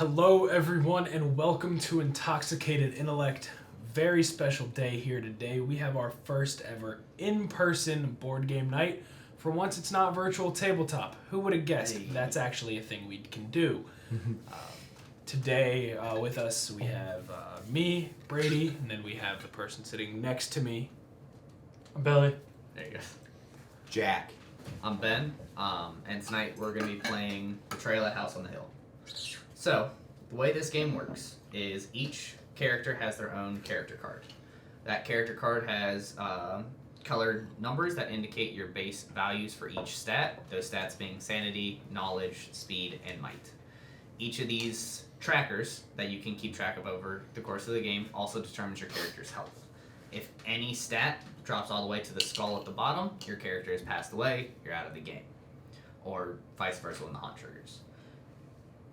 Hello, everyone, and welcome to Intoxicated Intellect. Very special day here today. We have our first ever in-person board game night. For once, it's not virtual tabletop. Who would have guessed that's actually a thing we can do? Today, with us, we have me, Brady, and then we have the person sitting next to me. I'm Billy. There you go. Jack. I'm Ben, and tonight we're going to be playing Betrayal at House on the Hill. So, the way this game works is each character has their own character card. That character card has colored numbers that indicate your base values for each stat, those stats being sanity, knowledge, speed, and might. Each of these trackers that you can keep track of over the course of the game also determines your character's health. If any stat drops all the way to the skull at the bottom, your character has passed away, you're out of the game. Or vice versa when the hunt triggers.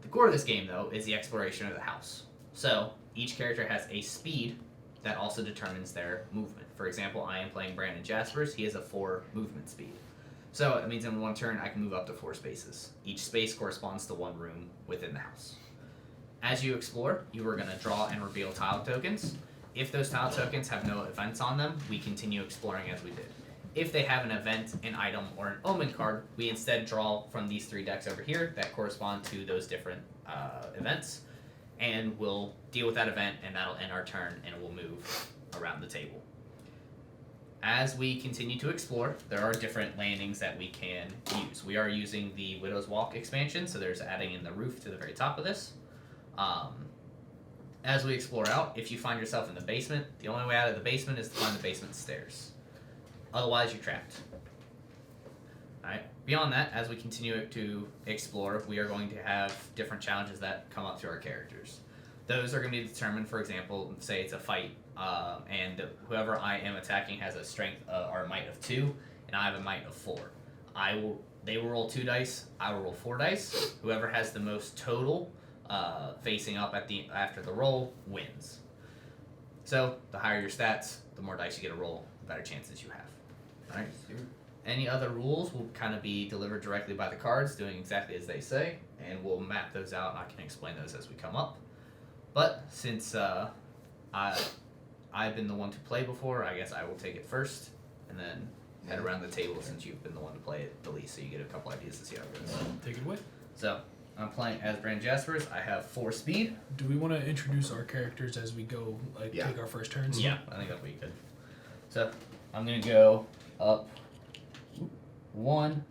The core of this game, though, is the exploration of the house. So, each character has a speed that also determines their movement. For example, I am playing Brandon Jaspers. He has a 4 movement speed. So, it means in one turn I can move up to 4 spaces. Each space corresponds to one room within the house. As you explore, you are going to draw and reveal tile tokens. If those tile tokens have no events on them, we continue exploring as we did. If they have an event, an item, or an omen card, we instead draw from these 3 decks over here that correspond to those different events, and we'll deal with that event, and that'll end our turn, and we'll move around the table. As we continue to explore, there are different landings that we can use. We are using the Widow's Walk expansion, so there's adding in the roof to the very top of this. As we explore out, if you find yourself in the basement, the only way out of the basement is to find the basement stairs. Otherwise, you're trapped. Alright. Beyond that, as we continue to explore, we are going to have different challenges that come up to our characters. Those are going to be determined, for example, say it's a fight, and whoever I am attacking has a strength or a might of 2, and I have a might of 4. They will roll 2 dice, I will roll 4 dice. Whoever has the most total facing up after the roll wins. So, the higher your stats, the more dice you get to roll, the better chances you have. Alright. Any other rules will kind of be delivered directly by the cards, doing exactly as they say, and we'll map those out, and I can explain those as we come up. But since I've been the one to play before, I guess I will take it first, and then head around the table since you've been the one to play it the least, so you get a couple ideas to see how it goes. Take it away. So, I'm playing as Brandon Jaspers. I have 4 speed. Do we want to introduce our characters as we go, take our first turns? Yeah, I think that'll be good. So, I'm going to go up 1,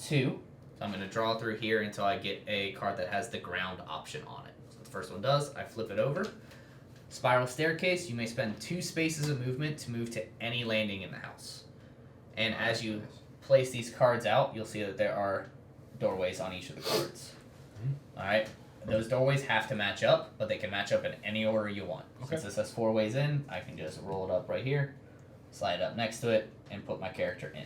2. So I'm going to draw through here until I get a card that has the ground option on it. So the first one does, I flip it over. Spiral staircase, you may spend 2 spaces of movement to move to any landing in the house. And as you place these cards out, you'll see that there are doorways on each of the cards. Alright, those doorways have to match up, but they can match up in any order you want. Okay. Since this has 4 ways in, I can just roll it up right here, slide up next to it, and put my character in.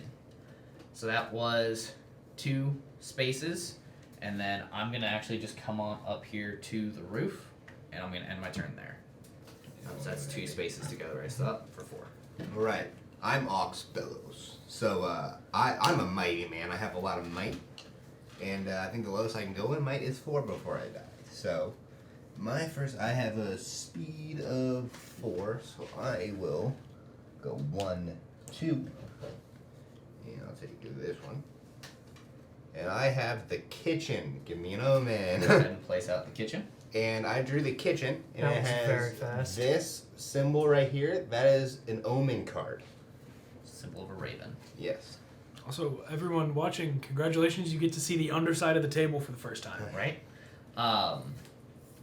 So that was 2 spaces, and then I'm going to actually just come on up here to the roof, and I'm going to end my turn there. So that's 2 spaces together, right? So up for 4. Alright, I'm Ox Bellows. So I'm a mighty man. I have a lot of might, and I think the lowest I can go in might is 4 before I die. So I have a speed of 4, so I will go 1, 2, and I'll take this one. And I have the kitchen. Give me an omen. Go ahead and place out the kitchen. And I drew the kitchen, and That it was has very fast. this symbol right here. That is an omen card. Symbol of a raven. Yes. Also, everyone watching, congratulations, you get to see the underside of the table for the first time. Right?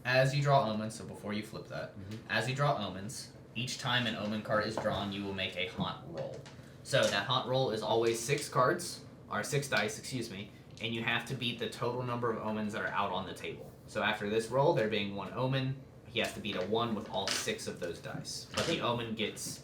As you draw omens, so before you flip that, as you draw omens, each time an omen card is drawn, you will make a haunt roll. So that haunt roll is always 6 cards, or 6 dice, and you have to beat the total number of omens that are out on the table. So after this roll, there being 1 omen, he has to beat a 1 with all 6 of those dice. But the omen gets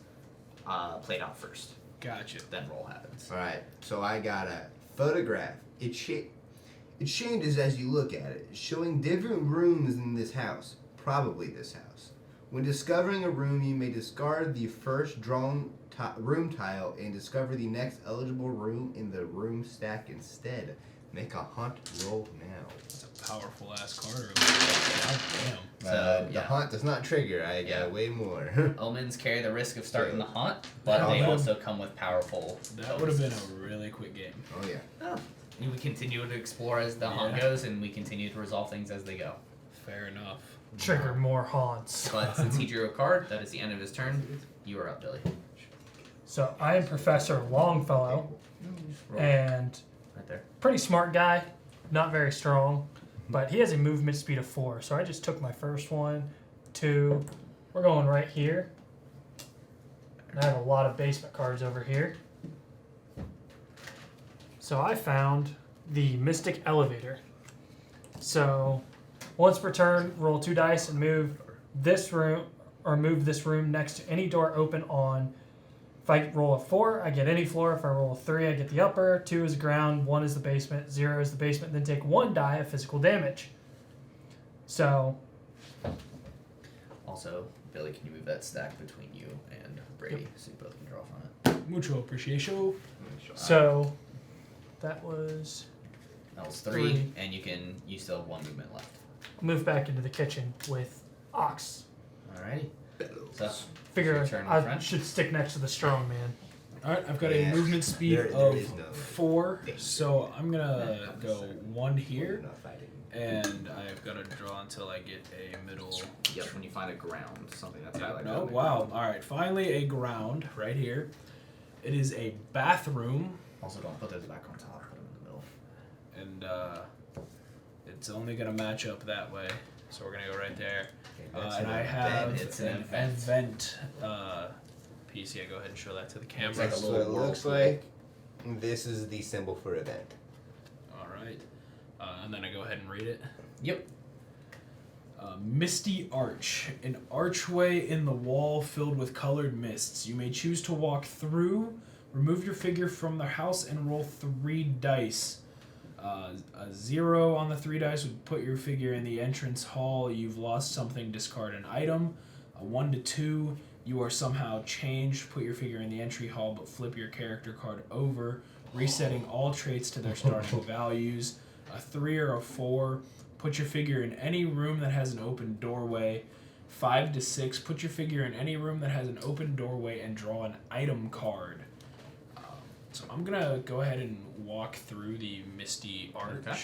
played out first. Gotcha. Then roll happens. Alright, so I got a photograph. It's changes as you look at it, showing different rooms in this house. Probably this house. When discovering a room, you may discard the first drawn room tile and discover the next eligible room in the room stack instead. Make a haunt roll now. That's a powerful ass card. God damn. The haunt does not trigger. I got way more. Omens carry the risk of starting the haunt, but Oh, they that also come with powerful. That would have been a really quick game. Oh yeah. Oh. We continue to explore as the haunt goes, and we continue to resolve things as they go. Fair enough. Trigger more haunts. But since he drew a card, that is the end of his turn. You are up, Billy. So I am Professor Longfellow, Roll. and Right there. pretty smart guy, not very strong, but he has a movement speed of 4. So I just took my first 1, 2. We're going right here. And I have a lot of basement cards over here. So I found the Mystic Elevator. So once per turn, roll 2 dice and move this room next to any door open on. If I roll a 4, I get any floor. If I roll a 3, I get the upper. 2 is the ground. 1 is the basement. 0 is the basement. Then take 1 die of physical damage. So. Also, Billy, can you move that stack between you and Brady so you both can draw from it? Mucho appreciation. So. That was. That was 3, and you still have 1 movement left. Move back into the kitchen with Ox. Alrighty. So, Figure your turn, my I friend. should stick next to the strong man. Alright, I've got Yeah. a movement speed There of is no 4, danger. so I'm gonna go 1 here, Not fighting. and I've got to draw until I get a middle. Yep, when you find a ground, something that's Yeah, highlighted. no, on the wow. ground. Alright, finally a ground right here. It is a bathroom, Also, don't put those back on top. Put them in the middle. and it's only gonna match up that way. So we're gonna go right there. Okay, that's And an I have event. It's an an event. event piece. Yeah, go ahead and show that to the camera. It's like a That's little what it looks whirlpool. like. This is the symbol for event. All right, and then I go ahead and read it. Yep. Misty Arch, an archway in the wall filled with colored mists. You may choose to walk through, remove your figure from the house, and roll 3 dice. A 0 on the 3 dice would put your figure in the entrance hall. You've lost something, discard an item. A 1 to 2, you are somehow changed. Put your figure in the entry hall, but flip your character card over, resetting all traits to their starting values. A 3 or a 4, put your figure in any room that has an open doorway. 5 to 6, put your figure in any room that has an open doorway and draw an item card. So I'm gonna go ahead and walk through the Misty Arch. Okay.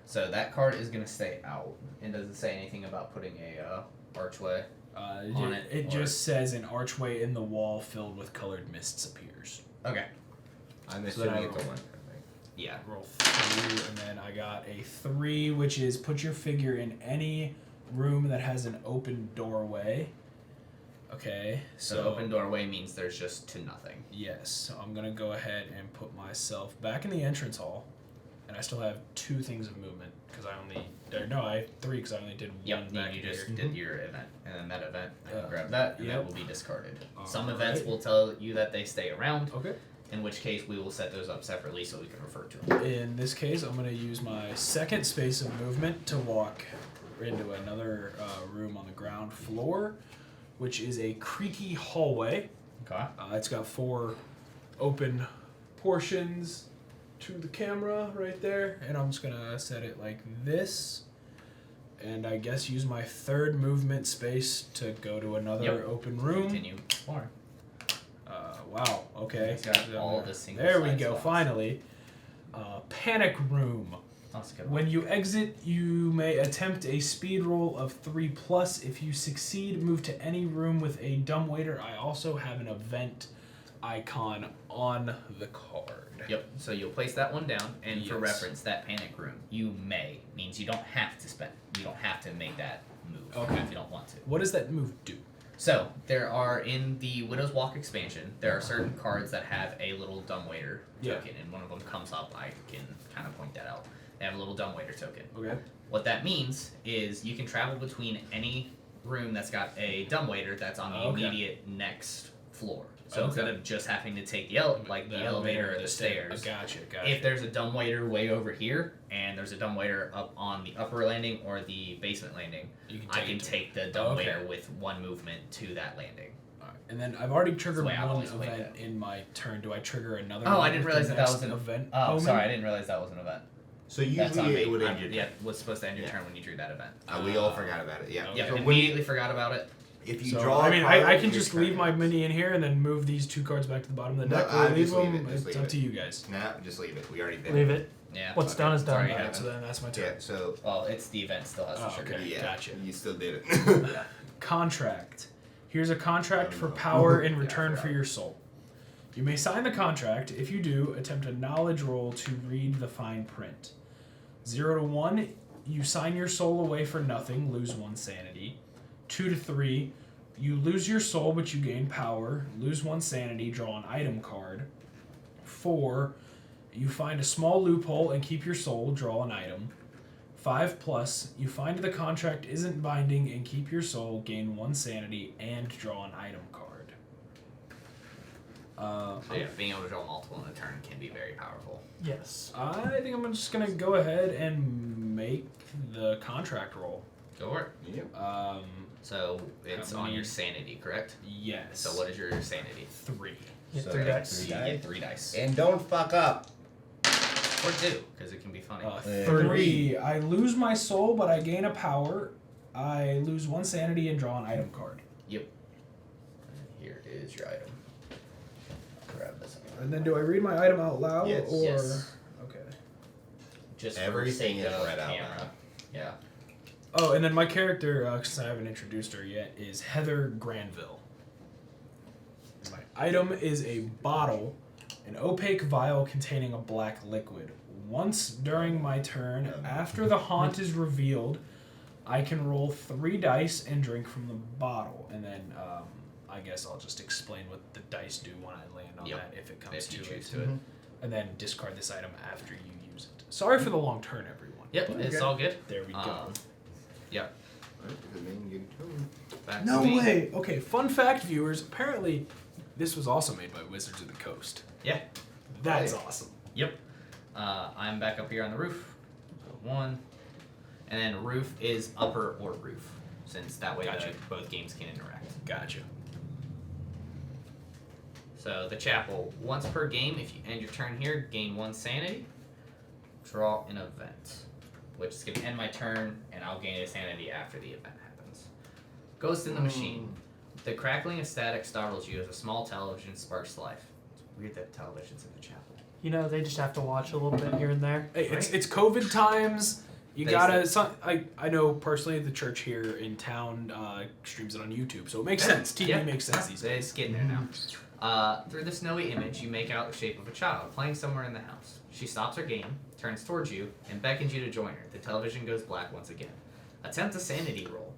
So that card is going to stay out. And does it say anything about putting a archway? On it, It or- just says an archway in the wall filled with colored mists appears. Okay. I'm So then assuming I it's a roll. 1. Yeah. Roll 3, and then I got a 3, which is put your figure in any room that has an open doorway. Okay, So open doorway means there's just to nothing. Yes, so I'm gonna go ahead and put myself back in the entrance hall, and I still have 2 things of movement because I have 3 because I only did 1 Yep, back you here. just did your event, and then that event, I Yeah. can grab that, and Yep. that will be discarded. Some Alright. events will tell you that they stay around, Okay. in which case we will set those up separately so we can refer to them. In this case, I'm gonna use my second space of movement to walk into another room on the ground floor, which is a creaky hallway. Okay. It's got 4 open portions to the camera right there, and I'm just gonna set it like this, and I guess use my 3rd movement space to go to another Yep. open room. Continue exploring. Wow. Okay. It's got all the single There we side go. spots. Finally, panic room. That's a good one. When you exit, you may attempt a speed roll of 3+. If you succeed, move to any room with a dumbwaiter. I also have an event icon on the card. Yep. So you'll place that one down, and for Yes. reference, that panic room, you may means you don't have to spend. You don't have to make that move Okay. if you don't want to. What does that move do? So there are in the Widow's Walk expansion, there are certain cards that have a little dumbwaiter Yeah. token, and one of them comes up. I can kind of point that out. They have a little dumbwaiter token. Okay. What that means is you can travel between any room that's got a dumbwaiter that's on the Okay. immediate next floor. So Okay. instead of just having to take the elevator or the stairs, Gotcha. if there's a dumbwaiter way over here and there's a dumbwaiter up on the upper landing or the basement landing, you can I take can it. take the dumbwaiter with 1 movement to that landing. Alright, and then I've already triggered the way I've one always played event in my turn. Do I trigger another? Oh, I one didn't with realize the that next was an event. Oh, moment? sorry, I didn't realize that was an event. So That's on usually me. it would end your turn. Yeah, was supposed to end your turn when you drew that event. We all forgot about it. Yeah. okay. Yep, So when immediately forgot about it. if you So, draw, I a mean, card, I can your just turn leave my ends. mini in here and then move these 2 cards back to the bottom of the No, deck, or I leave just leave them. it, just It's leave up to it. you guys. Nah, just leave it. We already did. Leave it. Yeah. What's done is done. Sorry, Alright, so then that's my turn. Yeah. So Well, it's the event still has to Oh, trigger. okay. yeah, Gotcha. you still did it. Contract. Here's a contract Oh, for no. power in Yeah, I return for forgot. your soul. You may sign the contract. If you do, attempt a knowledge roll to read the fine print. 0 to 1, you sign your soul away for nothing, lose 1 sanity. 2 to 3, you lose your soul but you gain power, lose 1 sanity, draw an item card. 4, you find a small loophole and keep your soul, draw an item. 5 plus, you find the contract isn't binding and keep your soul, gain 1 sanity, and draw an item card. So yeah, being able to draw multiple in a turn can be very powerful. Yes. I think I'm just gonna go ahead and make the contract roll. Go for it. Yep. So it's How on many? your sanity, correct? Yes. So what is your sanity? 3. Get So 3 that's dice. You die. get 3 dice. And don't fuck up. Or 2, because it can be funny. 3. I lose my soul, but I gain a power. I lose 1 sanity and draw an item card. Yep. Here is your item. Grab this. And then do I read my item out loud Yes. or? Yes. Okay. Just Everything for the sake is of read out camera. loud. Yeah. Oh, and then my character, because I haven't introduced her yet, is Heather Granville. And my item is a bottle, an opaque vial containing a black liquid. Once during my turn, after the haunt is revealed, I can roll 3 dice and drink from the bottle. And then I guess I'll just explain what the dice do when I land on Yep. that if it comes If you to choose it. to it. And then discard this item after you use it. Sorry for the long turn, everyone. Yep, it's all good. There we go. Yep. Back No to me. way. Okay, fun fact, viewers. Apparently, this was also made by Wizards of the Coast. Yeah. That's Right. awesome. Yep. I'm back up here on the roof. So 1. And then roof is upper or roof, since that way Gotcha. both games can interact. Gotcha. So the chapel, once per game, if you end your turn here, gain 1 sanity, draw an event, which is going to end my turn, and I'll gain a sanity after the event happens. Ghost in the Machine. The crackling of static startles you as a small television sparks to life. It's weird that television's in the chapel. You know, they just have to watch a little bit here and there. Hey, it's COVID times. You They gotta. said- I know personally the church here in town streams it on YouTube, so it makes sense. TV Yeah. makes sense these days. It's getting there now. Through the snowy image, you make out the shape of a child playing somewhere in the house. She stops her game, turns towards you, and beckons you to join her. The television goes black once again. Attempt a sanity roll.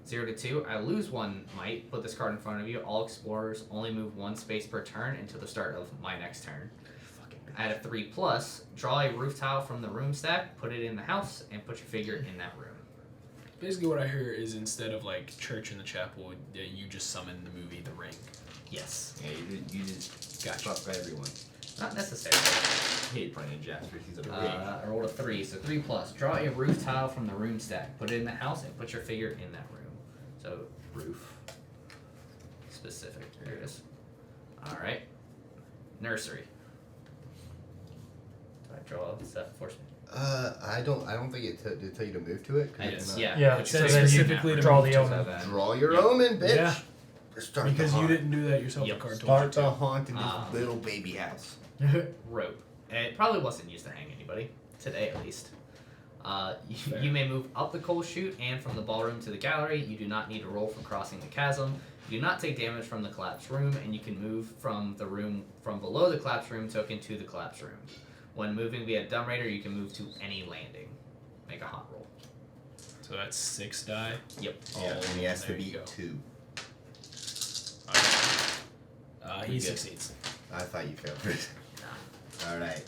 0 to 2, I lose 1 might. Put this card in front of you. All explorers only move 1 space per turn until the start of my next turn. Add a 3 plus. Draw a roof tile from the room stack, put it in the house, and put your figure in that room. Basically, what I hear is instead of like church in the chapel, you just summon the movie The Ring. Yes. Yeah, you just Gotcha. fuck everyone. Not necessarily. I hate playing Jasper. He's a pig. I rolled a 3, so 3 plus. Draw a roof tile from the room stack, put it in the house, and put your figure in that room. So, roof. Specific. There it is. Alright. Nursery. Do I draw? Does that force me? I don't think it did tell you to move to it. 'cause I it's just, not- yeah. Yeah, which so is then you specifically to draw move the to omen. that. Draw your Yep. omen, bitch. Yeah. Start Because the you haunt. didn't do that yourself. Yep. The card told Start you the haunt in this Ah. little baby house. Rope. It probably wasn't used to hang anybody. Today, at least. Fair. You may move up the coal chute and from the ballroom to the gallery. You do not need to roll for crossing the chasm. You do not take damage from the collapsed room, and you can move from the room from below the collapsed room token to the collapsed room. When moving via Dumb Raider, you can move to any landing. Make a hot roll. So that's 6 die. Yep. Yeah, and he has to There you beat go. 2. He good. succeeds. I thought you failed first. Alright.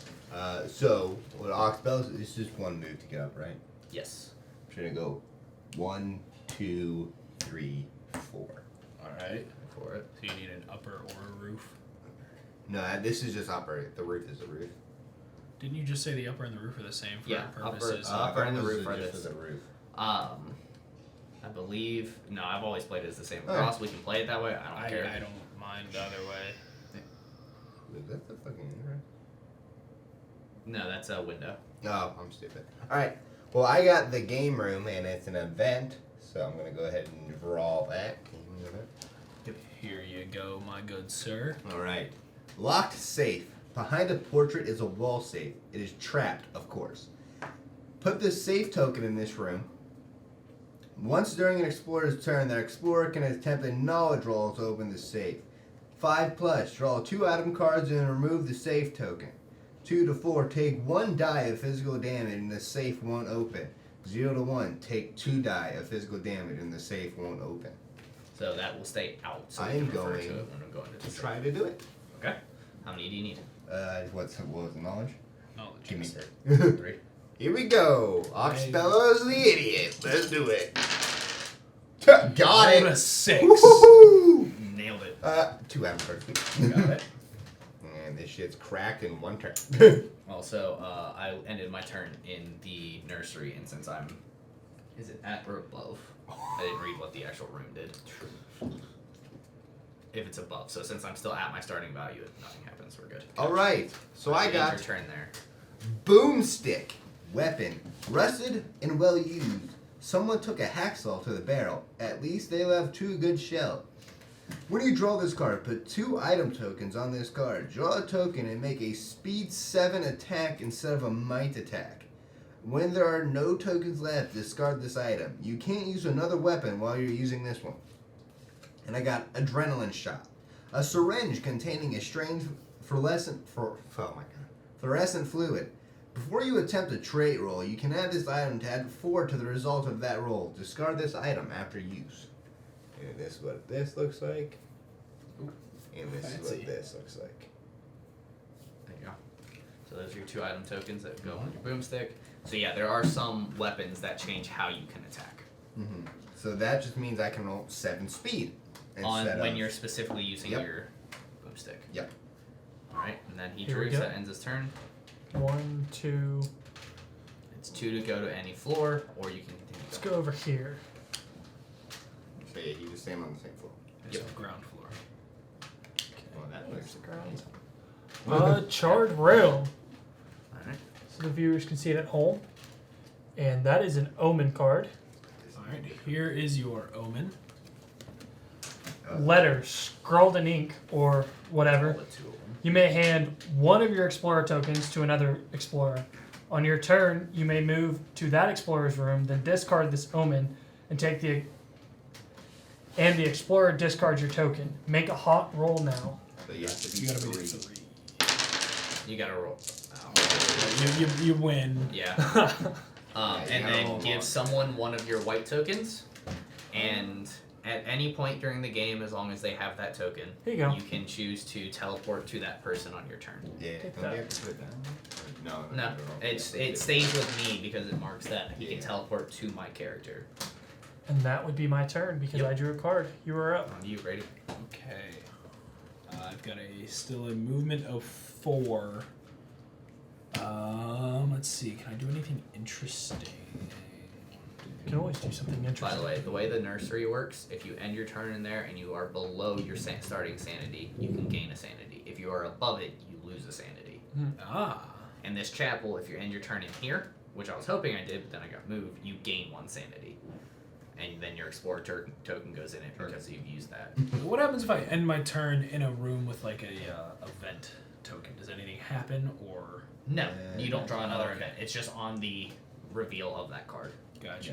So, what Ox Bells is just 1 move to get up, right? Yes. I'm gonna go 1, 2, 3, 4. Alright. For it. So you need an upper or a roof. No, this is just upper. The roof is the roof. Didn't you just say the upper and the roof are the same for Yeah, purposes? upper and the this roof is are just this. for the roof. I believe. No, I've always played it as the same Alright. across. We can play it that way. I don't care. I don't mind either way. Is that the fucking right? No, that's a window. Oh, I'm stupid. All right. Well, I got the game room, and it's an event, so I'm gonna go ahead and draw that. Can you move it? Here you go, my good sir. All right. Locked safe. Behind a portrait is a wall safe. It is trapped, of course. Put the safe token in this room. Once during an explorer's turn, that explorer can attempt a knowledge roll to open the safe. 5+, draw 2 item cards and remove the safe token. 2 to 4, take 1 die of physical damage and the safe won't open. 0 to 1, take 2 die of physical damage and the safe won't open. So that will stay out. So I we am can refer going to it when I'm going to To the try to do it. Okay. How many do you need? What was the knowledge? Knowledge. Give me yes. 3. Here we go. Oxbello's the idiot. Let's do it. Got Rolled a it. 6. Woo-hoo! Nailed it. 2 item cards. Got it. And this shit's cracked in 1 turn. Also, I ended my turn in the nursery, and since I'm... Is it at or above? I didn't read what the actual room did. If it's above. So since I'm still at my starting value, nothing happens. We're good. All right. So I End got your turn there. boomstick weapon, rusted and well used. Someone took a hacksaw to the barrel. At least they'll have 2 good shell. When you draw this card, put 2 item tokens on this card. Draw a token and make a speed 7 attack instead of a might attack. When there are no tokens left, discard this item. You can't use another weapon while you're using this one. And I got adrenaline shot. A syringe containing a strange fluorescent fluid. Before you attempt a trait roll, you can add this item to add 4 to the result of that roll. Discard this item after use. And this is what this looks like. And this is Fancy. what this looks like. There you go. So those are your 2 item tokens that go on your boomstick. So yeah, there are some weapons that change how you can attack. Mm-hmm. So that just means I can roll 7 speed. When you're specifically using Yep. your boomstick. Yep. Alright, and then he Here we drew, go. so that ends his turn. 1, 2. It's 2 to go to any floor, or you can continue Let's to go over here. So yeah, you just stand on the same floor. It's the ground floor. Well, that There's looks the ground. Charred rail. Alright. So the viewers can see it at home. And that is an omen card. Alright, here is your omen. Letters scrawled in ink or whatever. Roll the 2 of them. You may hand one of your explorer tokens to another explorer. On your turn, you may move to that explorer's room, then discard this omen and take the explorer discards your token. Make a hot roll now. So you have to be You gotta be 3. 3. You gotta roll. Oh. You win. Yeah. Yeah, you And gotta then roll give one. someone one of your white tokens, and at any point during the game, as long as they have that token, Here you go. you can choose to teleport to that person on your turn. Yeah. Take Don't that. you have to put it down? Or- No, it stays with me because it marks that he Yeah. can teleport to my character. And that would be my turn because Yep. I drew a card. You were up. On you, Brady. Okay. I've got still a movement of 4. Let's see. Can I do anything interesting? You can always do something interesting. By the way, the way the nursery works, if you end your turn in there and you are below your starting sanity, you can gain a sanity. If you are above it, you lose a sanity. Ah. In this chapel, if you end your turn in here, which I was hoping I did, but then I got moved, you gain 1 sanity. And then your explorer token goes in it because you've used that. What happens if I end my turn in a room with like a event token? Does anything happen or? No, you don't draw another Okay. event. It's just on the reveal of that card. Gotcha.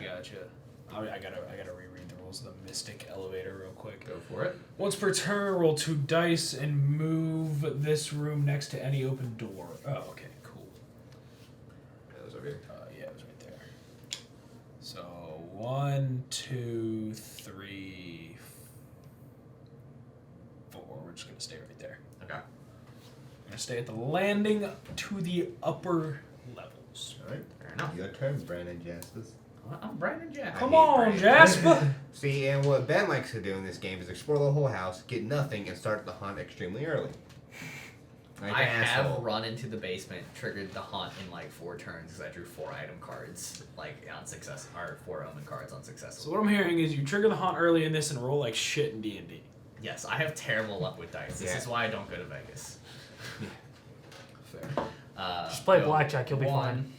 I gotta reread the rules of the Mystic Elevator real quick. Go for it. Once per turn, roll 2 dice and move this room next to any open door. Oh, okay, cool. That was over here. Yeah, it was right there. So 1, 2, 3, 4. We're just gonna stay right there. Okay. I'm gonna stay at the landing to the upper levels. All right. Fair enough. Your turn, Brandon Jaspers. Well, I'm Brandon Jack. Come hate on, Brandon. Jasper. See, and what Ben likes to do in this game is explore the whole house, get nothing, and start the hunt extremely early. Like I an have asshole. run into the basement, triggered the hunt in like 4 turns because I drew 4 item cards, like on success, or 4 omen cards on So successful. what I'm hearing is you trigger the haunt early in this and roll like shit in D&D. Yes, I have terrible luck with dice. This Yeah. is why I don't go to Vegas. Fair. Just play go blackjack, you'll be 1. fine.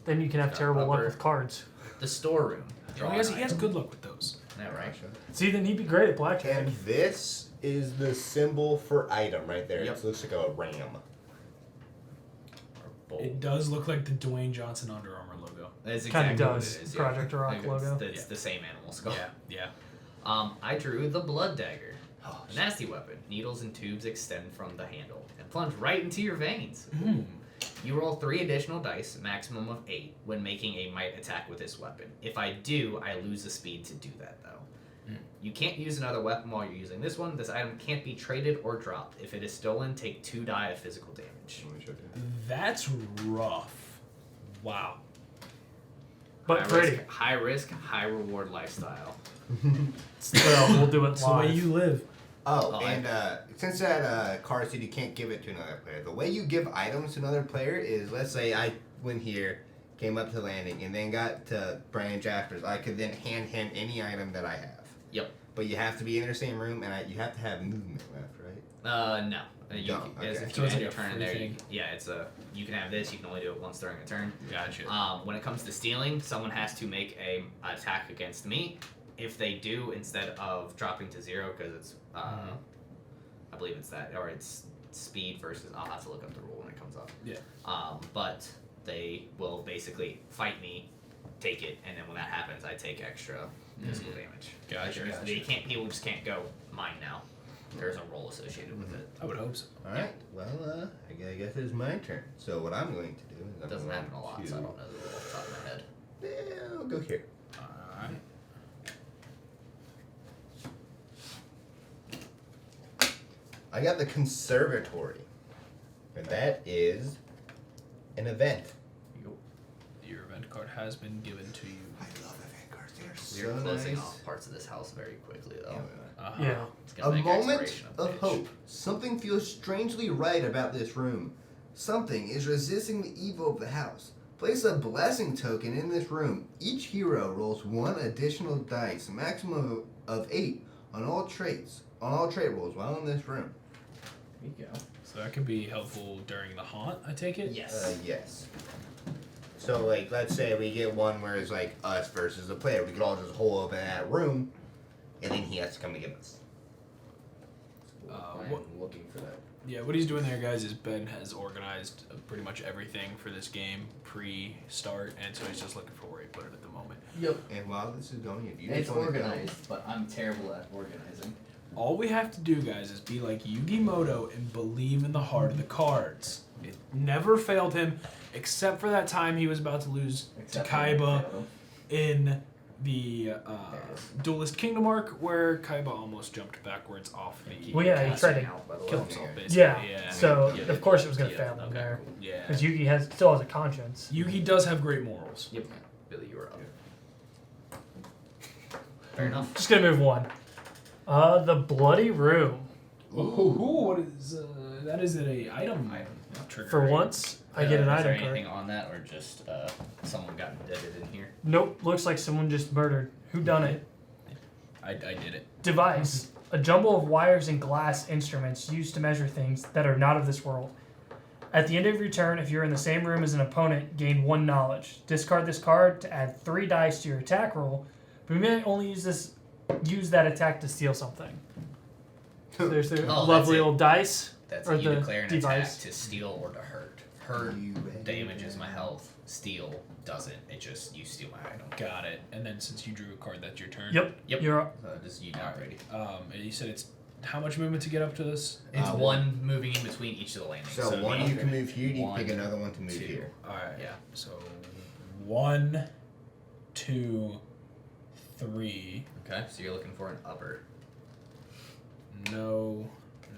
Then you can have Got terrible luck upper. with cards. The storeroom. He has good luck with those. Yeah, right. See, then he'd be great at blackjack. And this is the symbol for item right there. Yep. It looks like a ram. It does look like the Dwayne Johnson Under Armour logo. That's Kinda exactly does. what it is. Project Rock Like, logo. It's the same animal skull. Yeah. I drew the blood dagger. Oh, A nasty weapon. Needles and tubes extend from the handle and plunge right into your veins. Mm. You roll 3 additional dice, maximum of 8, when making a might attack with this weapon. If I do, I lose the speed to do that, though. You can't use another weapon while you're using this one. This item can't be traded or dropped. If it is stolen, take 2 die of physical damage. Let me show you. That's rough. Wow. But Brady, High risk, high reward lifestyle. well, we'll do it It's the way live. you live. Oh, Oh, and since that card said you can't give it to another player, the way you give items to another player is, let's say I went here, came up to landing, and then got to Brian Jaspers. I could then hand him any item that I have. Yep. But you have to be in the same room, and you have to have movement left, right? No. You, Don't, as okay. if So you it's end like your a turn in free there, thing. you can have this. You can only do it once during a turn. Gotcha. When it comes to stealing, someone has to make a attack against me. If they do, instead of dropping to 0, because it's, I believe it's that, or it's speed versus. I'll have to look up the rule when it comes up. Yeah. But they will basically fight me, take it, and then when that happens, I take extra physical damage. Gotcha, Like, gotcha. They can't. People just can't go mine now. There's a roll associated with it. I would hope so. All right. Well, I guess it's my turn. So what I'm going to do is It I'm doesn't going happen a lot, to, so I don't know the rule off the top of my head. Yeah, I'll go here. Alright. I got the conservatory, and that is an event. Your event card has been given to you. I love event cards. They're You're so closing nice. off parts of this house very quickly, though. Uh-huh. Yeah. It's gonna A make moment expiration of bitch. hope. Something feels strangely right about this room. Something is resisting the evil of the house. Place a blessing token in this room. Each hero rolls 1 additional dice, a maximum of 8 on all trait rolls while in this room. There you go. So that could be helpful during the haunt, I take it? Yes. Yes. So, like, let's say we get one where it's like us versus a player. We could all just hole up in that room, and then he has to come to get us. I'm looking for that. Yeah, what he's doing there, guys, is Ben has organized pretty much everything for this game pre-start, and so he's just looking for where he put it at the moment. Yep. And while this is going, if you It's just want to organized, but I'm terrible at organizing. All we have to do, guys, is be like Yugimoto and believe in the heart of the cards. It never failed him, except for that time he was about to lose to Kaiba in the Duelist Kingdom arc, where Kaiba almost jumped backwards off the Well, yeah, he castle. tried to Kill himself, basically. Yeah. So Yeah. of course it was gonna Yeah, fail him okay, there, cool. Yeah. because Yugi still has a conscience. Yugi does have great morals. Yep. Billy, you were up. Fair enough. Just gonna move 1. The bloody room. Ooh, what is that? Is it a item trigger? For once, I get an Is there item card. anything on that, or just someone got deaded in here? Nope, looks like someone just murdered. Who done it? I did it. Device. A jumble of wires and glass instruments used to measure things that are not of this world. At the end of your turn, if you're in the same room as an opponent, gain 1 knowledge. Discard this card to add 3 dice to your attack roll, but you may only use that attack to steal something. So there's the Oh, lovely that's it. old dice. That's Or it. You the declare an device. attack to steal or to hurt. Hurt You ready? damages my health. Steal doesn't. It just you steal my item. Got it. And then since you drew a card, that's your turn. Yep. Yep. You're up. Just you not ready. And you said it's how much movement to get up to this? It's one moving in between each of the landings. So one the- you can move here, you one, pick another one to move 2. here. All right. Yeah. So 1, 2, 3. Okay. So you're looking for an upper. No,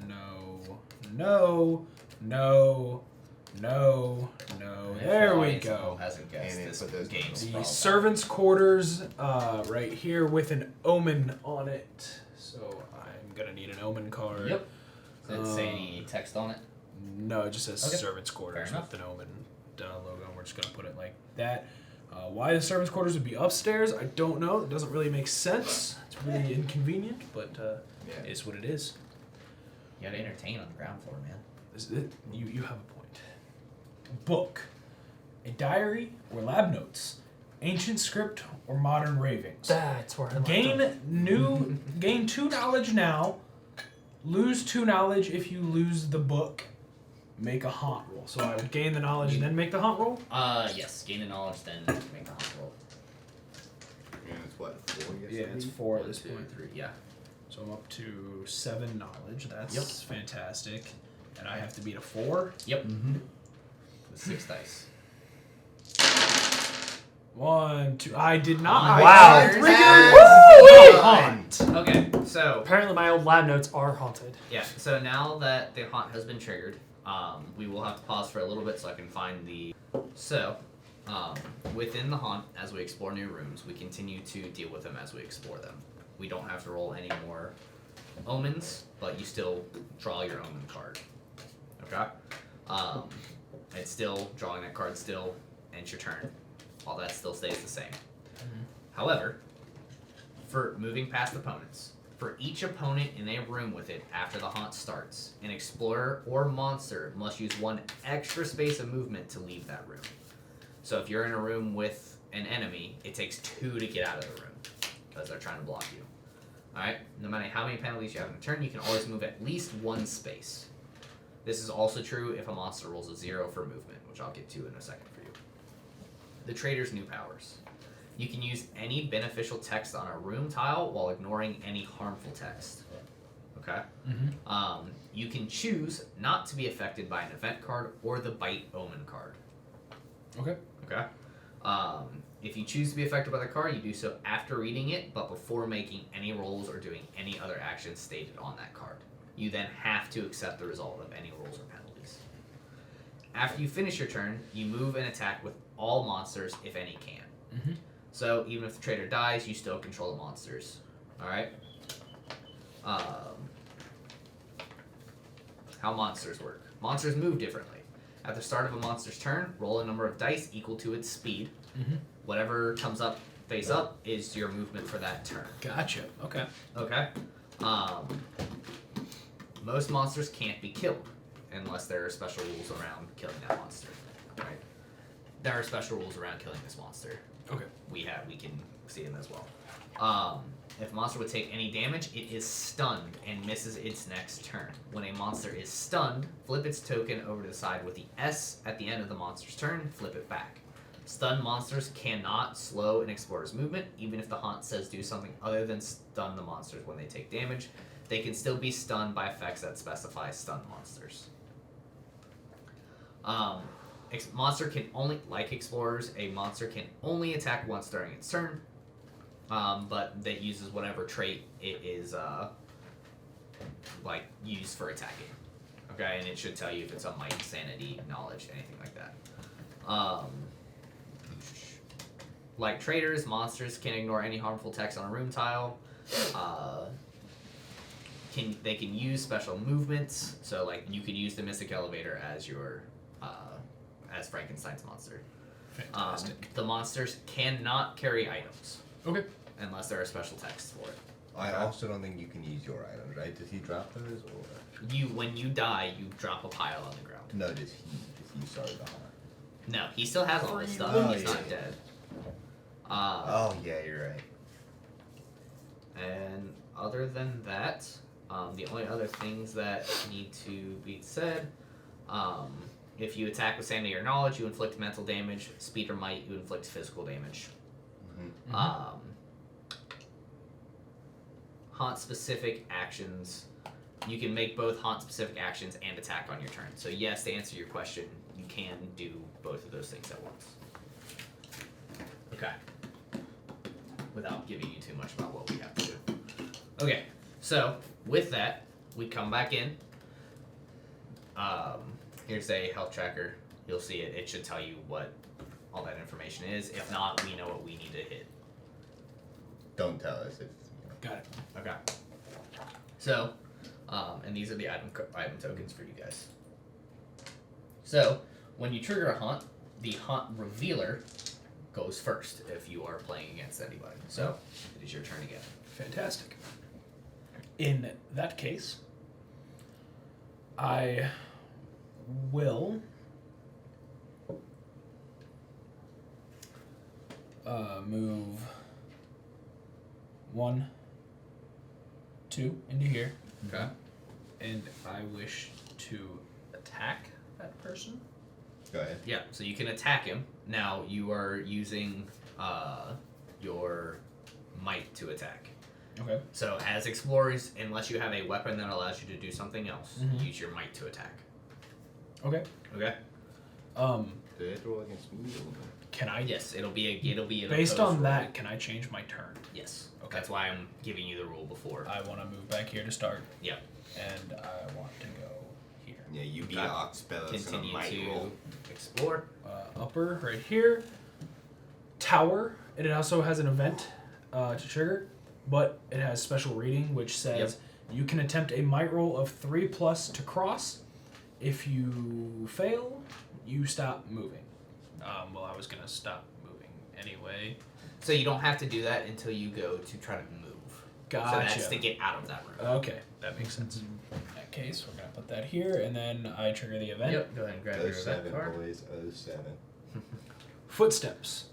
no, no, no, no, no. There we Audience at home go. hasn't guessed And then this put those game's The problem. servants' quarters, right here with an omen on it. So I'm gonna need an omen card. Yep. Does it say any text on it? No, it just says Okay. servants' quarters Fair with an omen logo, and we're just gonna put it like that. Why the servants' quarters would be upstairs, I don't know. It doesn't really make sense. It's really inconvenient, but Yeah. it's what it is. You gotta entertain on the ground floor, man. You have a point. Book. A diary or lab notes. Ancient script or modern ravings. That's where I like them. Gain 2 knowledge now. Lose 2 knowledge if you lose the book. Make a haunt roll. So I would gain the knowledge and then make the haunt roll? Yes. Gain the knowledge, then make the haunt roll. And it's what, 4? Yeah, it's 4 at this 2, point. 3. Yeah. So I'm up to 7 knowledge. That's Yep. fantastic. And I have to beat a 4. Yep. With 6 dice. 1, 2. I did not. Wow. I triggered Woo! haunt. Okay, so Apparently, my old lab notes are haunted. yeah, so now that the haunt has been triggered, we will have to pause for a little bit so I can find the. So, within the haunt, as we explore new rooms, we continue to deal with them as we explore them. We don't have to roll any more omens, but you still draw your omen card. Okay. It's still drawing that card. Still ends your turn. All that still stays the same. However, for moving past opponents, for each opponent in a room with it after the haunt starts, an explorer or monster must use 1 extra space of movement to leave that room. So if you're in a room with an enemy, it takes 2 to get out of the room because they're trying to block you. Alright? No matter how many penalties you have in a turn, you can always move at least 1 space. This is also true if a monster rolls a 0 for movement, which I'll get to in a second for you. The Trader's new powers. You can use any beneficial text on a room tile while ignoring any harmful text. Okay? You can choose not to be affected by an event card or the Bite Omen card. Okay. Okay? If you choose to be affected by the card, you do so after reading it, but before making any rolls or doing any other actions stated on that card. You then have to accept the result of any rolls or penalties. After you finish your turn, you move and attack with all monsters, if any can. So even if the trader dies, you still control the monsters. Alright? How monsters work. Monsters move differently. At the start of a monster's turn, roll a number of dice equal to its speed. Whatever comes up face up is your movement for that turn. Gotcha. Okay. Okay? Most monsters can't be killed unless there are special rules around killing that monster. Right? There are special rules around killing this monster. Okay. We can see them as well. If a monster would take any damage, it is stunned and misses its next turn. When a monster is stunned, flip its token over to the side with the S at the end of the monster's turn, flip it back. Stunned monsters cannot slow an explorer's movement, even if the haunt says do something other than stun the monsters when they take damage. They can still be stunned by effects that specify stunned monsters. Monster can only, like explorers, a monster can only attack once during its turn, but that uses whatever trait it is used for attacking. Okay, and it should tell you if it's a might, sanity, knowledge, anything like that. Like traders, monsters can ignore any harmful text on a room tile. They can use special movements, so like you could use the Mystic Elevator as your as Frankenstein's monster. Fantastic. The monsters cannot carry items. Okay. Unless there are special texts for it. I also don't think you can use your items, right? Does he drop those, or When you die, you drop a pile on the ground. no? Does he started the haunt? No, he still has all this stuff. Oh, He's yeah. not dead. Oh yeah, you're right. And other than that, the only other things that need to be said, if you attack with sanity or knowledge, you inflict mental damage. Speed or might, you inflict physical damage. Haunt specific actions, you can make both haunt specific actions and attack on your turn. So yes, to answer your question, you can do both of those things at once. Okay. Without giving you too much about what we have to do. Okay, so with that, we come back in. Here's a health tracker. You'll see it. It should tell you what all that information is. If not, we know what we need to hit. Don't tell us if. Got it. Okay. So, and these are the item tokens for you guys. So, when you trigger a haunt, the haunt revealer goes first if you are playing against anybody. So, it is your turn again. Fantastic. In that case, I will move 1, 2 into here, Okay. and I wish to attack that person. Go ahead. Yeah, so you can attack him. Now you are using your might to attack. Okay. So as explorers, unless you have a weapon that allows you to do something else, use your might to attack. Okay. Okay. Do they have to roll against me? Can I? Yes, it'll be an Based opposed on roll. that, can I change my turn? Yes. Okay. That's why I'm giving you the rule before. I want to move back here to start. Yep. And I want to go here. Yeah, you beat Okay. Oxbellows in a Continue might to roll. explore. Upper right here. Tower. It also has an event to trigger, but it has special reading which says you can attempt a might roll of 3+ to cross. If you fail, you stop moving. Well, I was gonna stop moving anyway. So you don't have to do that until you go to try to move. Gotcha. So that's to get out of that room. Okay, that makes sense. In that case, we're gonna put that here, and then I trigger the event. Yep. Go ahead and grab your event 07, card. boys. 07. Footsteps.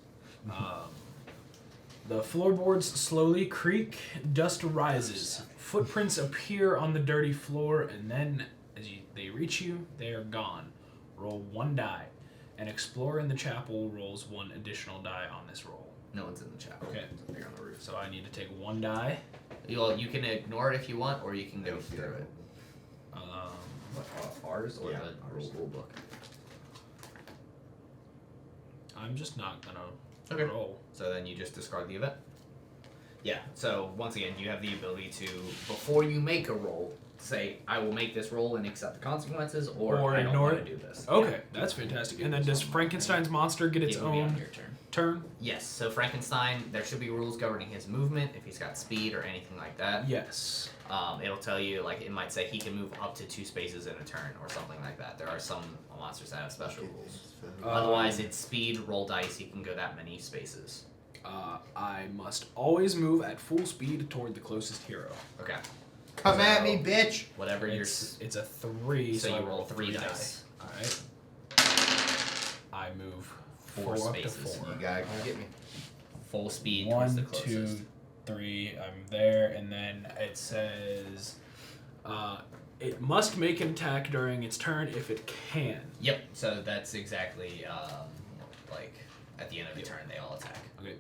The floorboards slowly creak, dust rises, footprints appear on the dirty floor, and then as they reach you, they are gone. Roll 1 die. An explorer in the chapel rolls 1 additional die on this roll. No one's in the chapel. Okay. It's up here on the roof. So I need to take 1 die. You can ignore it if you want, or you can go through it. Ours or Yeah, the ours. rule book? I'm just not gonna Okay. roll. So then you just discard the event? Yeah, so once again, you have the ability to, before you make a roll, say, I will make this roll and accept the consequences, or I don't ignore want it. to do this. Okay, that's fantastic. And then does Frankenstein's monster get its It will be on own your turn. turn? Yes, so Frankenstein, there should be rules governing his movement, if he's got speed or anything like that. Yes. It'll tell you, like, it might say he can move up to 2 spaces in a turn, or something like that. There are some monsters that have special rules. Otherwise, it's speed, roll dice, he can go that many spaces. I must always move at full speed toward the closest hero. Okay. Come at So- me, bitch! Whatever your... It's a 3, So so, you I roll 3 3 dice. Alright. I move 4 4 up to spaces. 4. You gotta come get me. Full speed towards the 1, closest. 2, 3. I'm there, and then it says, it must make an attack during its turn if it can. Yep, so that's exactly, like, at the end of the turn, they all attack. Okay.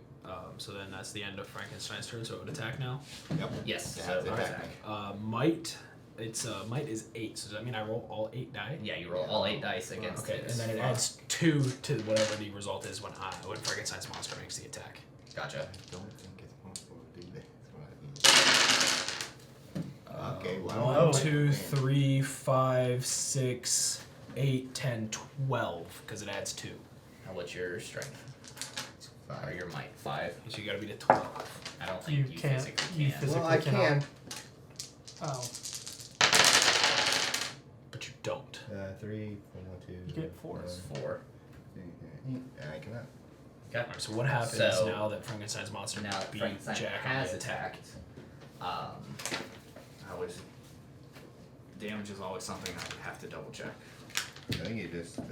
So then that's the end of Frankenstein's turn. So it would attack now. Yep. Yes, Yeah, so it's attack. attack. Might. It's might is 8. So does that mean I roll all 8 die? Yeah, you roll all 8 dice against Okay, it. and then it adds 2 to whatever the result is when Frankenstein's monster makes the attack. Gotcha. I don't think it's possible to do that. That's what I mean. Okay, well. 1, 2, 3, 5, 6, 8, 10, 12. Because it adds 2. Now what's your strength? Or 5. your might? 5? So you gotta be to 12. I don't think You you can't- physically you can. physically- Well, I cannot. can. Oh, But you don't. 3, 4, 2. you get 4. 4. I cannot. Okay. Alright, so what happens So- now that Frankenstein's monster Now that beat Frankenstein Jack on has the attack? attacked, I was... Damage is always something I have to double check. I think it just, oh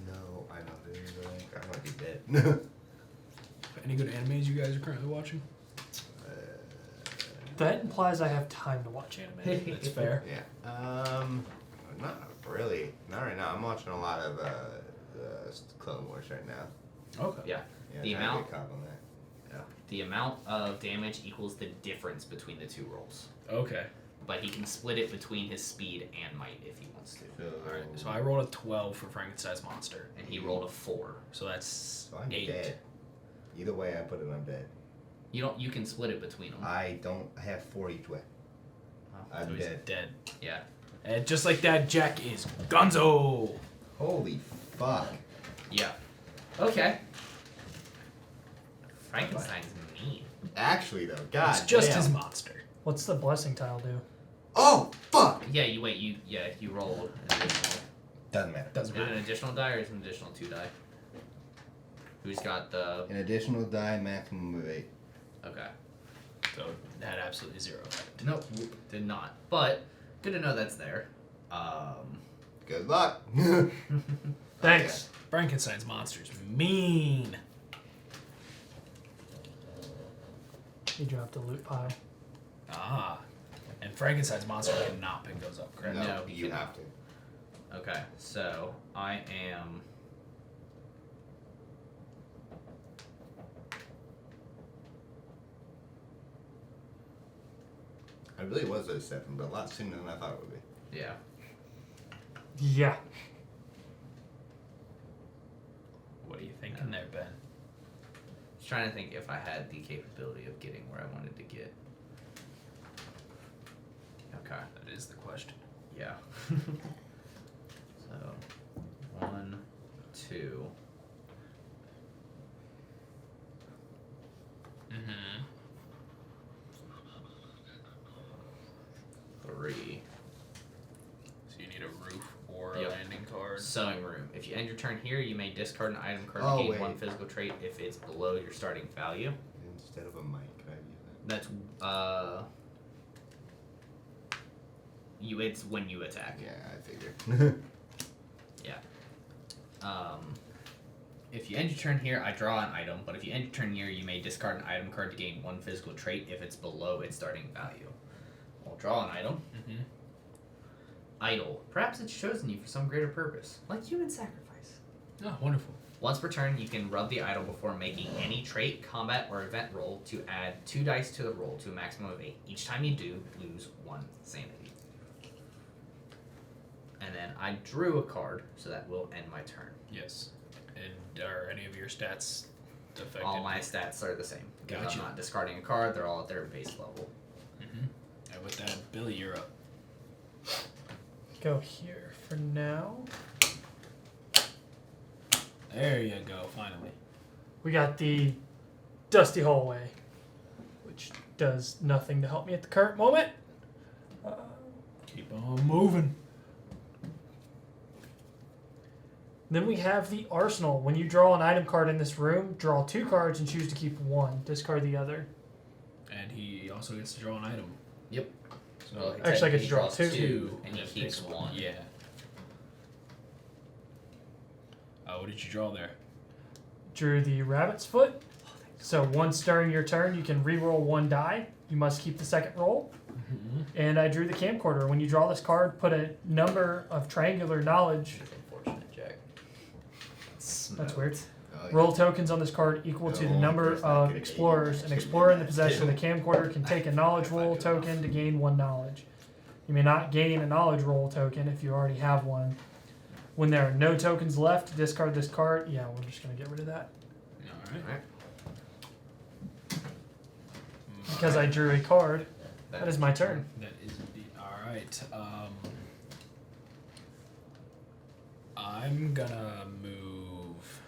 no, I know this is like, I might be dead. Any good animes you guys are currently watching? That implies I have time to watch anime. That's fair. Yeah. Not really. Not right now. I'm watching a lot of, Clone Wars right now. Okay. Yeah. Yeah, The trying to amount- get caught on that. Yeah. The amount of damage equals the difference between the 2 rolls. Okay. But he can split it between his speed and might if he wants to. Alright, so I rolled a 12 for Frankenstein's monster. And he rolled a 4. So that's So I'm 8. dead. Either way I put it, I'm dead. You can split it between them. I have 4 each way. I'm So he's dead. dead. Yeah. And just like that, Jack is Gonzo! Holy fuck. Yeah. Okay. Frankenstein's mean. Actually though, god It's just damn. his monster. What's the blessing tile do? Oh fuck! Yeah, you rolled an additional. Doesn't matter. Doesn't Is it an matter. additional die or is it an additional 2 die? Who's got the... An additional die, maximum of 8. Okay. So it had absolutely 0 effect. Nope, did not. But good to know that's there. Good luck. Thanks. Frankenstein's monster's mean. He dropped a loot pile. Ah. And Frankenstein's monster cannot pick those up, correct? No, No, you have to. Okay, so I am. I really was at 7, but a lot sooner than I thought it would be. Yeah. Yeah. What are you thinking there, Ben? I was trying to think if I had the capability of getting where I wanted to get. Okay. That is the question. Yeah. So, 1, 2. Mm-hmm. 3. So you need a roof or a Yep. landing card. Sewing room. If you end your turn here, you may discard an item card Oh, to gain wait. 1 physical trait if it's below your starting value. Instead of a mic, could I use That's it's when you attack. that? Yeah, I figured. If you end your turn here, I draw an item, but if you end your turn here, you may discard an item card to gain 1 physical trait if it's below its starting value. I'll draw an item. Mm-hmm. Idle. Perhaps it's chosen you for some greater purpose, like human sacrifice. Oh, wonderful. Once per turn, you can rub the idol before making any trait, combat, or event roll to add 2 dice to the roll to a maximum of 8. Each time you do, lose 1 sanity. And then I drew a card, so that will end my turn. Yes. And are any of your stats affected? All my stats are the same. Because Gotcha. I'm not discarding a card, they're all at their base level. Mm-hmm. And with that, Billy, you're up. Go here for now. There you go, finally. We got the dusty hallway, which does nothing to help me at the current moment. Keep on moving. Then we have the arsenal. When you draw an item card in this room, draw 2 cards and choose to keep 1. Discard the other. And he also gets to draw an item. Yep. So Well, Actually, I get to he draw draws 2. and he then keeps picks 1. Yeah. What did you draw there? Drew the rabbit's foot. So once during your turn, you can re-roll 1 die. You must keep the second roll. Mm-hmm. And I drew the camcorder. When you draw this card, put a number of triangular knowledge. It's unfortunate, Jack. That's weird. Oh, Roll tokens on this card equal to the only number person that of can explorers. An explorer in the possession of the camcorder can take a knowledge roll token to gain 1 knowledge. You may not gain a knowledge roll token if you already have one. When there are no tokens left, discard this card. Yeah, we're just going to get rid of that. All Alright. Because I drew a card. That is my turn. That is indeed. All right. I'm gonna move.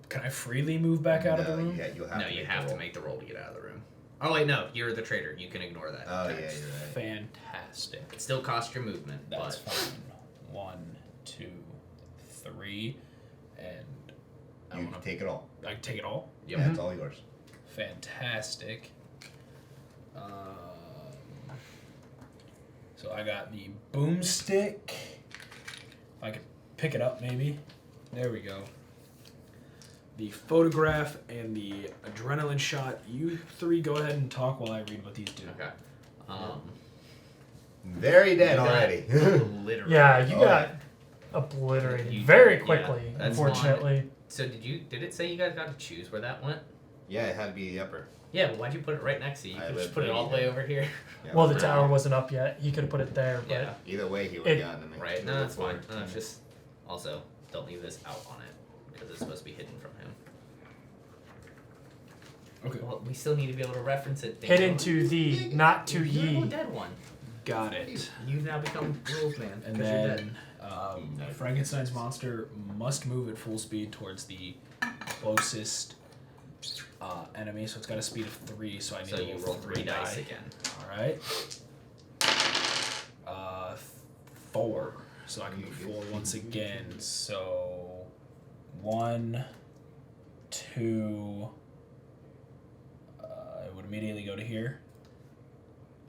Can I freely move back out of the room? Yeah, you'll have No, to you make have the to roll. make the roll to get out of the room. Oh wait, no, you're the traitor. You can ignore that. Oh, yeah, text. you're right. Fantastic. It still costs your movement, That's but fine. 1, 2, 3, and I You wanna. can take it all. I can take it all. yep. Yeah, it's all yours. Fantastic. So I got the boomstick. If I could pick it up, maybe. There we go. The photograph and the adrenaline shot. You 3 go ahead and talk while I read what these do. Okay. Very dead You got already. obliterated. Yeah, you Oh, got obliterated You- very yeah, quickly, that's unfortunately. So did it say you guys got to choose where that went? Yeah, it had to be the upper. Yeah, but why'd you put it right next to you? You I could just lived put it all the way over here. Yeah, Well, the but tower wasn't up yet. He could have put it there, but Yeah. Either way, he would It- have gotten me. Right. No, that's fine. Before. No, it's just also don't leave this out on it because it's supposed to be hidden from him. Okay. Well, we still need to be able to reference it. hidden to thee, not to You're the ye. dead one. Got it. You've now become rules man And because you're dead. then Frankenstein's monster must move at full speed towards the closest enemy. So it's got a speed of 3. So I need So to you roll 3 dice die. again. All right. 4. So I can move 4 once again. So 1, 2. It would immediately go to here.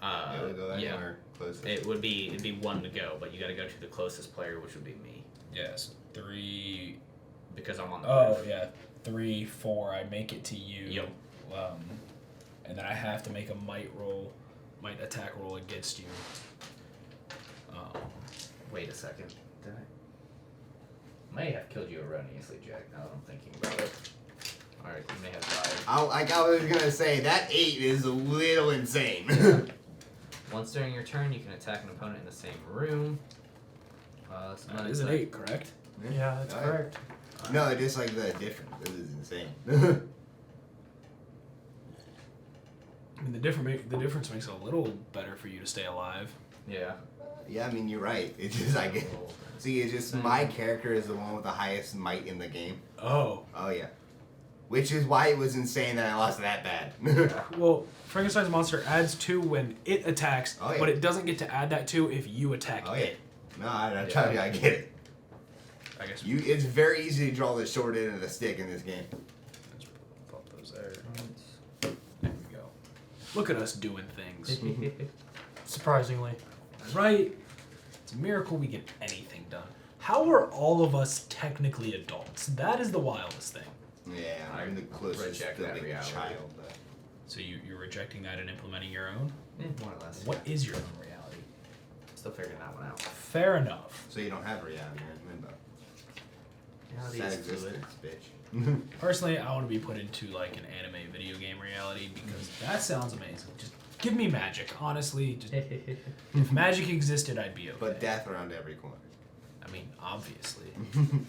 It'll go yeah. anywhere closest. It'd be one to go, but you got to go to the closest player, which would be me, Yes. 3. because I'm on the Oh roof. yeah. 3, 4. I make it to you. Yep. And then I have to make a might attack roll against you. Wait a second. Did I? May have killed you erroneously, Jack. Now that I'm thinking about it. All right, you may have died. Like I was gonna say, that 8 is a little insane. Once during your turn, you can attack an opponent in the same room. So That is an 8, correct? Yeah, that's Alright. correct. No, just like the difference. This is insane. I mean, the difference makes it a little better for you to stay alive. Yeah. Yeah, I mean you're right. It's just I get. See, it's just my character is the one with the highest might in the game. Oh. Oh yeah. Which is why it was insane that I lost that bad. Well, Frankenstein's monster adds 2 when it attacks, Oh, yeah. but it doesn't get to add that 2 if you attack Oh yeah. it. No, I tell you, I get it. I guess It's very easy to draw the short end of the stick in this game. let's pop those there. There we go. Look at us doing things. Surprisingly. Right? It's a miracle we get anything done. How are all of us technically adults? That is the wildest thing. Yeah, I'm the closest reject to that being a reality. child. But So you're rejecting that and implementing your own? More or less. What is your own reality? Still figuring that one out. Fair enough. So you don't have reality, you're in limbo. Reality Sad is fluid. existence, bitch. Personally, I want to be put into like an anime video game reality because that sounds amazing. Just give me magic, honestly. Just, if magic existed, I'd be okay. But death around every corner. I mean, obviously.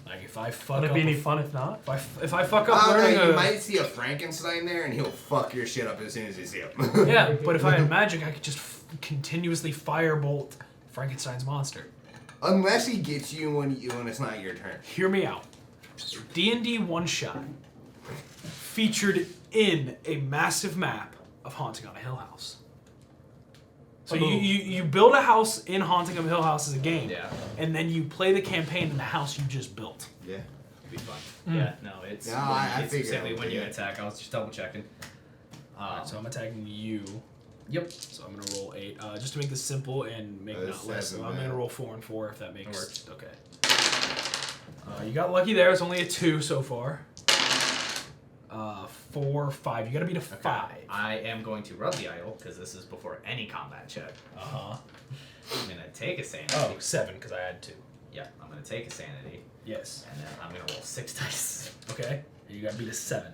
Like if I fuck Would it up, be any fun if not? if I fuck up I don't learning know, you a, might see a Frankenstein there and he'll fuck your shit up as soon as you see him. yeah, but if I had magic, I could just continuously firebolt Frankenstein's monster. Unless he gets you when it's not your turn. Hear me out. D&D one shot featured in a massive map of Haunting on a Hill House. So you build a house in Haunting on a Hill House as a game, Yeah. and then you play the campaign in the house you just built. Yeah. It'd be fun. Mm. Yeah, no, it's, No, I it's figured specifically it would when be, you yeah. attack. I was just double checking. Alright, so I'm attacking you. Yep. So I'm gonna roll 8. Just to make this simple and make Oh, not less. So 7, I'm man. gonna roll 4 and 4 if that makes works. Okay. You got lucky there. It's only a 2 so far. 4, 5. You gotta beat a 5. I am going to rub the idol because this is before any combat check. Uh-huh. I'm gonna take a sanity. Oh, 7 because I had 2. Yeah, I'm gonna take a sanity, Yes. and then I'm gonna roll 6 dice. Okay. You gotta beat a 7.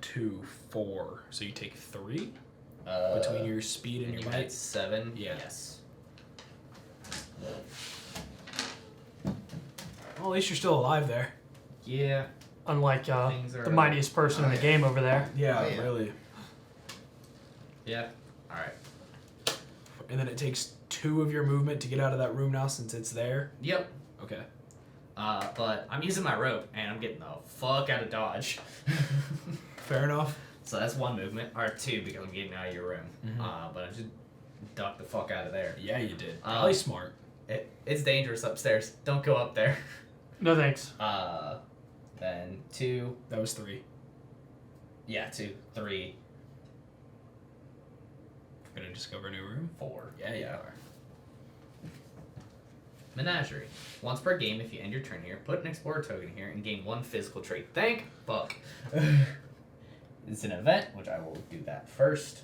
2, 4. So you take 3 between your speed and And your you had might. 7. Yeah. Yes. Well, at least you're still alive there. Yeah. Unlike Things are, the mightiest person in the game over there. Yeah, Oh, yeah. really. Yeah. All right. And then it takes 2 of your movement to get out of that room now since it's there. Yep. Okay. But I'm using my rope and I'm getting the fuck out of dodge. Fair enough. So that's 1 movement, or 2 because I'm getting out of your room. Mhm. But I just ducked the fuck out of there. Yeah, you did. Probably smart. It's dangerous upstairs. Don't go up there. No thanks. Then 2. That was 3. Yeah, 2, 3, We're gonna discover a new room. 4. Yeah, you are. Menagerie. Once per game, if you end your turn here, put an explorer token here and gain 1 physical trait. Thank fuck. It's an event, which I will do that first.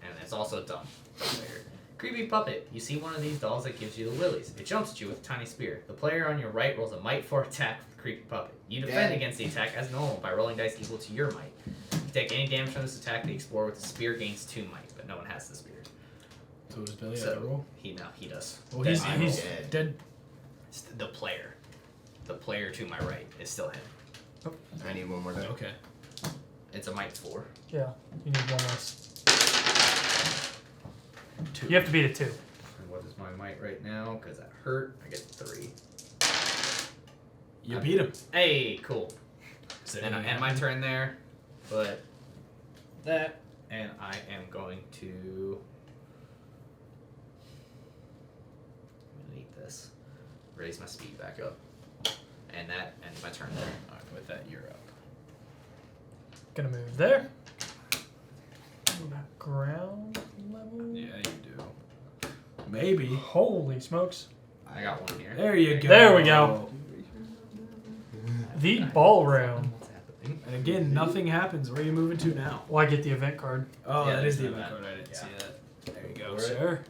And it's also dumb. Later. Creepy puppet. You see one of these dolls that gives you the willies. It jumps at you with a tiny spear. The player on your right rolls a might 4 attack with the creepy puppet. You defend Yeah. against the attack as normal by rolling dice equal to your might. If you take any damage from this attack, the explorer with the spear gains 2 might, but no one has the spear. So does Billy So- have to roll? He does. Well, Dead he's eye roll. dead. dead. It's the player. The player to my right is still him. I need one more die. Okay. It's a might 4. Yeah, you need one less. 2. You have to beat it too. And what is my might right now? Because that hurt. I get 3. You beat him. Hey, cool. Is that And I anything end my happen? turn there. But that, and I am going to delete this. Raise my speed back up. And that ends my turn there. Alright, with that, you're up. Gonna move there. ground level? Yeah, you do. Maybe. Holy smokes. I got one here. There you go. There we go. The ballroom. What's happening? And again, nothing happens. Where are you moving to now? Well, I get the event card. Oh, Yeah, that is there's the an event event. card. I didn't Yeah. see that. There you go, Alright. sir.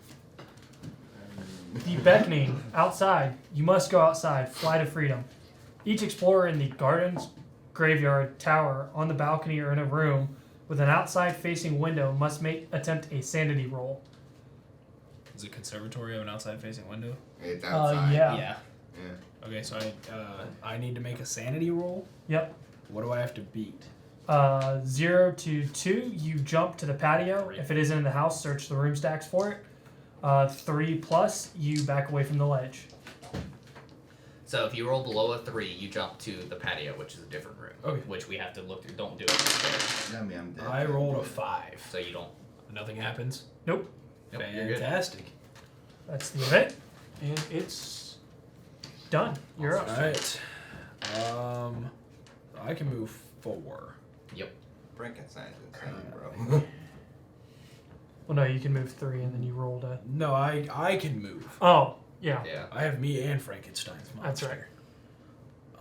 The beckoning outside. You must go outside. Fly to freedom. Each explorer in the gardens, graveyard, tower, on the balcony, or in a room with an outside-facing window must attempt a sanity roll. Is the conservatory have an outside-facing window? It's outside. Yeah. Yeah. Yeah. Okay, so I need to make a sanity roll. Yep. What do I have to beat? 0 to 2, you jump to the patio. If it isn't in the house, search the room stacks for it. 3 plus, you back away from the ledge. So if you roll below a 3, you jump to the patio, which is a different room. Okay. Which we have to look through. Don't do it upstairs. I mean, I'm dead. I rolled a 5. So you don't. Nothing happens. Nope. Nope, you're good. Fantastic. That's the event. And it's done. You're up. All right. I can move 4. Frankenstein's insane, bro. Well, no, you can move 3 and then you rolled a... No, I can move. Oh, yeah. Yeah. I have me and Frankenstein's That's monster. right.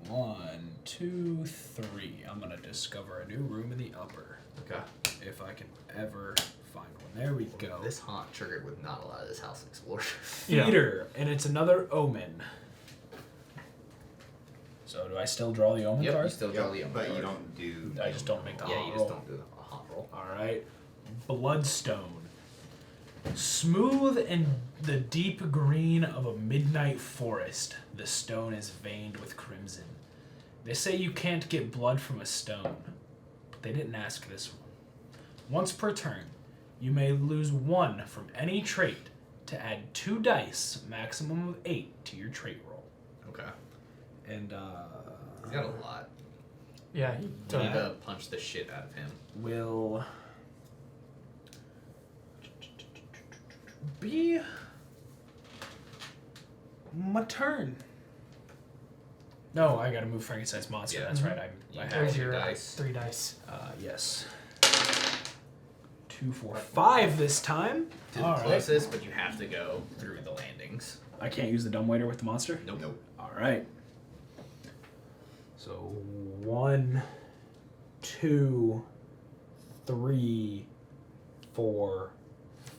1, 2, 3. I'm gonna discover a new room in the upper. Okay. If I can ever find one. There we go. This haunt triggered with not a lot of this house explored. Yeah. Theater, and it's another omen. So do I still draw the omen Yep, card? you still draw the but card. you don't do. I just don't make the Yeah, haunt you roll. just don't do a haunt roll. All right. Bloodstone. Smooth in the deep green of a midnight forest, the stone is veined with crimson. They say you can't get blood from a stone, but they didn't ask this one. Once per turn, you may lose 1 from any trait to add 2 dice, maximum of 8, to your trait roll. Okay. And He's got a lot. Yeah, he You does. need to punch the shit out of him. will be my turn. No, I gotta move Frankenstein's monster. Yeah. That's right. I have There's two your dice. 3 dice. yes. 2, 4, 5 this time. To the All right. closest, but you have to go through the landings. I can't use the dumbwaiter with the monster. Nope. Nope. All right. So 1, 2, 3, 4,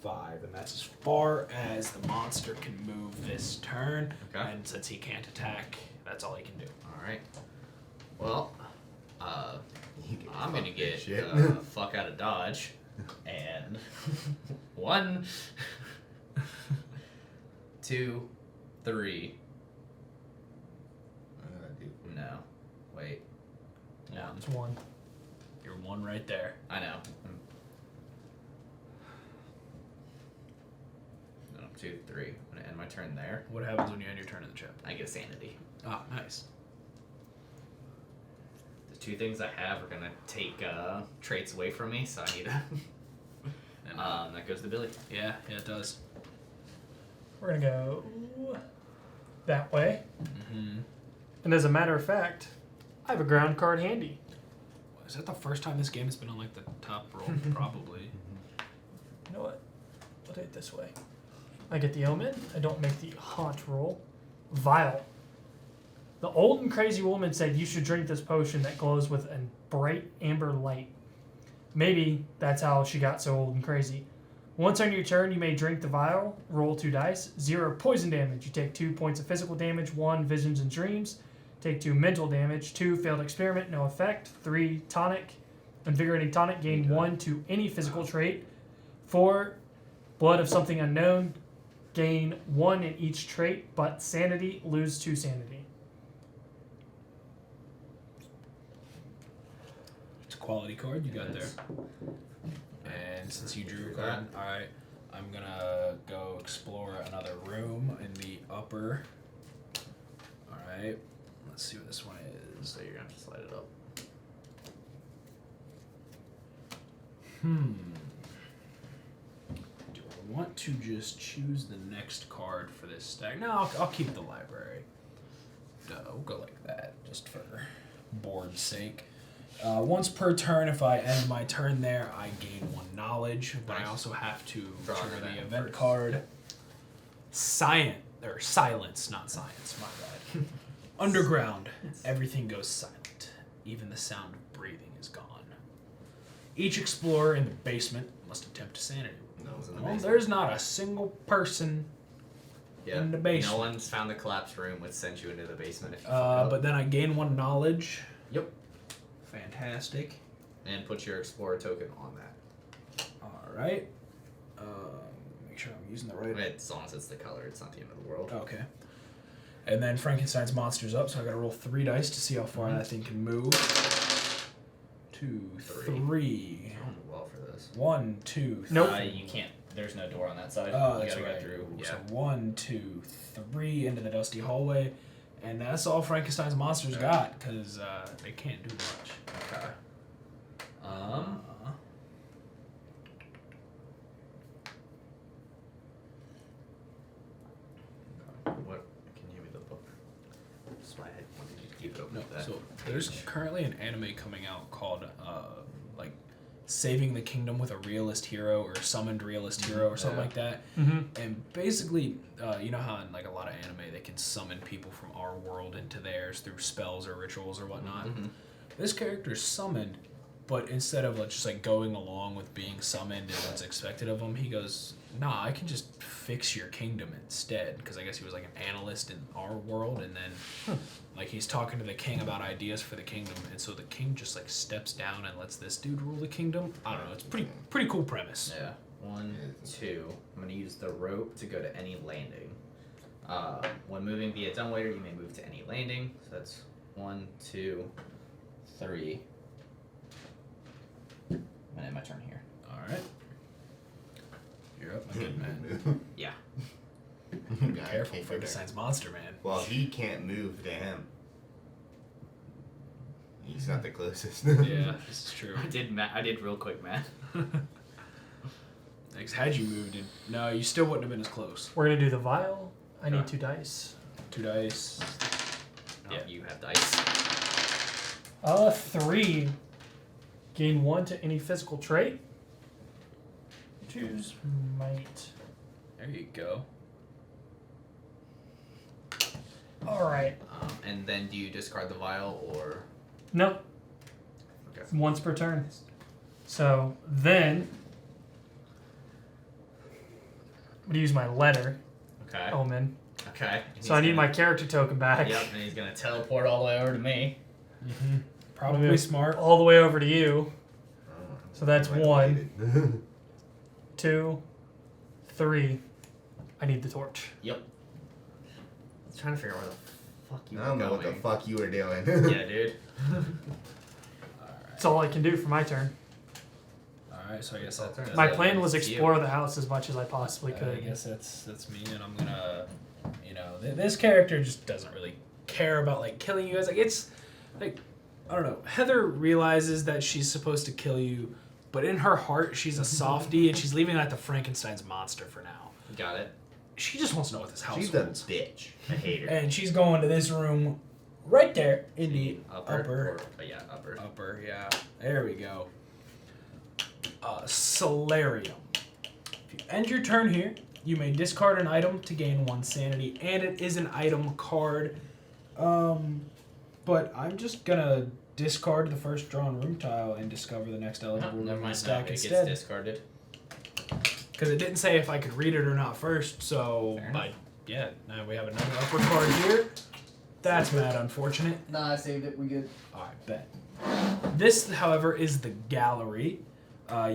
5, and that's as far as the monster can move this turn. Okay. And since he can't attack, that's all he can do. Alright. Well, You get I'm gonna fucked get with shit. fuck out of Dodge. And 1, 2, 3. No. Wait. No. It's 1. You're 1 right there. I know. No, 2, 3. I'm gonna end my turn there. What happens when you end your turn in the chip? I get a sanity. Ah, nice. The 2 things I have are gonna take traits away from me, so I need to. And, That goes to Billy. yeah, it does. We're going to go that way. Mm-hmm. And as a matter of fact, I have a ground card handy. Is that the first time this game has been on like the top roll? Probably. You know what? I'll do it this way. I get the omen. I don't make the haunt roll. Vial. The old and crazy woman said you should drink this potion that glows with a bright amber light. Maybe that's how she got so old and crazy. Once on your turn, you may drink the vial, roll 2 dice, 0 poison damage. You take 2 points of physical damage, 1 visions and dreams. Take 2 mental damage, 2 failed experiment, no effect, 3 tonic, invigorating tonic, gain 1 to any physical trait. 4 blood of something unknown, gain 1 in each trait, but sanity, lose 2 sanity. It's a quality card you got there. And since you drew a card, alright, I'm gonna go explore another room in the upper. Alright, let's see what this one is. So you're gonna have to slide it up. Do I want to just choose the next card for this stack? No, I'll keep the library. No, we'll go like that, just for board's sake. Once per turn, if I end my turn there, I gain 1 knowledge, but I Nice. also have to Draw trigger an the event event first. card. Silence, not science, my bad. Underground, everything goes silent. Even the sound of breathing is gone. Each explorer in the basement must attempt a sanity. No one's in the Well, basement. there's not a single person Yeah. in the basement. No one's found the collapsed room, which sent you into the basement if you fuck up. But then I gain 1 knowledge. Yep. Fantastic. And put your explorer token on that. Alright. Make sure I'm using the right. As long as it's the color, it's not the end of the world. Okay. And then Frankenstein's monster's up, so I gotta roll 3 dice to see how far that thing can move. 2, 3. I don't do well for this. 1, 2, 3. Nope. You can't. There's no door on that side. Oh, you that's gotta right. go through. Yeah. So 1, 2, 3 into the dusty hallway. And that's all Frankenstein's monsters got, because they can't do much. Okay. What? Can you give me the book? Just my head. When did you keep it open? No, with that so there's page? currently an anime coming out called like Saving the Kingdom with a Realist Hero or Summoned Realist Hero or something Yeah. like that. Mm-hmm. And basically, you know how in like a lot of anime they can summon people from our world into theirs through spells or rituals or whatnot. Mhm. This character is summoned, but instead of like, just like going along with being summoned and what's expected of him, he goes, "Nah, I can just fix your kingdom instead." Because I guess he was like an analyst in our world, and then like he's talking to the king about ideas for the kingdom, and so the king just like steps down and lets this dude rule the kingdom. I don't know. It's pretty cool premise. Yeah. 1, 2. I'm going to use the rope to go to any landing. When moving via dumbwaiter, you may move to any landing. So that's 1, 2, 3. I'm gonna end my turn here. All right. You're up, my good man. Yeah. Be careful, Frankenstein's monster, man. Well, he can't move to him. He's not the closest. Yeah, this is true. I did real quick math. Thanks. Had you moved, no, you still wouldn't have been as close. We're gonna do the vial. I need Okay. 2 dice. 2 dice. Yeah, you have dice. 3. Gain 1 to any physical trait. Choose might. There you go. Alright. And then do you discard the vial or? No. Okay. Once per turn. So then I'm gonna use my letter Okay. omen. Okay. So I need my character token back. Yep, and he's gonna teleport all the way over to me. Mm-hmm. Probably Move smart. all the way over to you. So that's Might 1, have waited. 2, 3. I need the torch. Yep. I was trying to figure out where the fuck you I were don't know going. what the fuck you were doing. Yeah, dude. That's all I can do for my turn. Alright, so I guess That's that's My it. plan was It's you. explore the house as much as I possibly I could. guess that's me, and I'm gonna, this character just doesn't really care about like killing you guys. Like it's, like, I don't know. Heather realizes that she's supposed to kill you, but in her heart she's a softie, and she's leaving that to Frankenstein's monster for now. Got it. She just wants to know what this house She's a holds. bitch. I hate her. And she's going to this room right there in the Upper. Yeah, upper. upper, yeah. There we go. Solarium. If you end your turn here, you may discard an item to gain 1 sanity, and it is an item card. But I'm just gonna discard the first drawn room tile and discover the next eligible room Never in the mind. stack It gets instead. discarded. Because it didn't say if I could read it or not first, so Fair enough. yeah, now we have another upper card here. That's mad unfortunate. Nah, I saved it. We good. Alright, bet. This, however, is the gallery.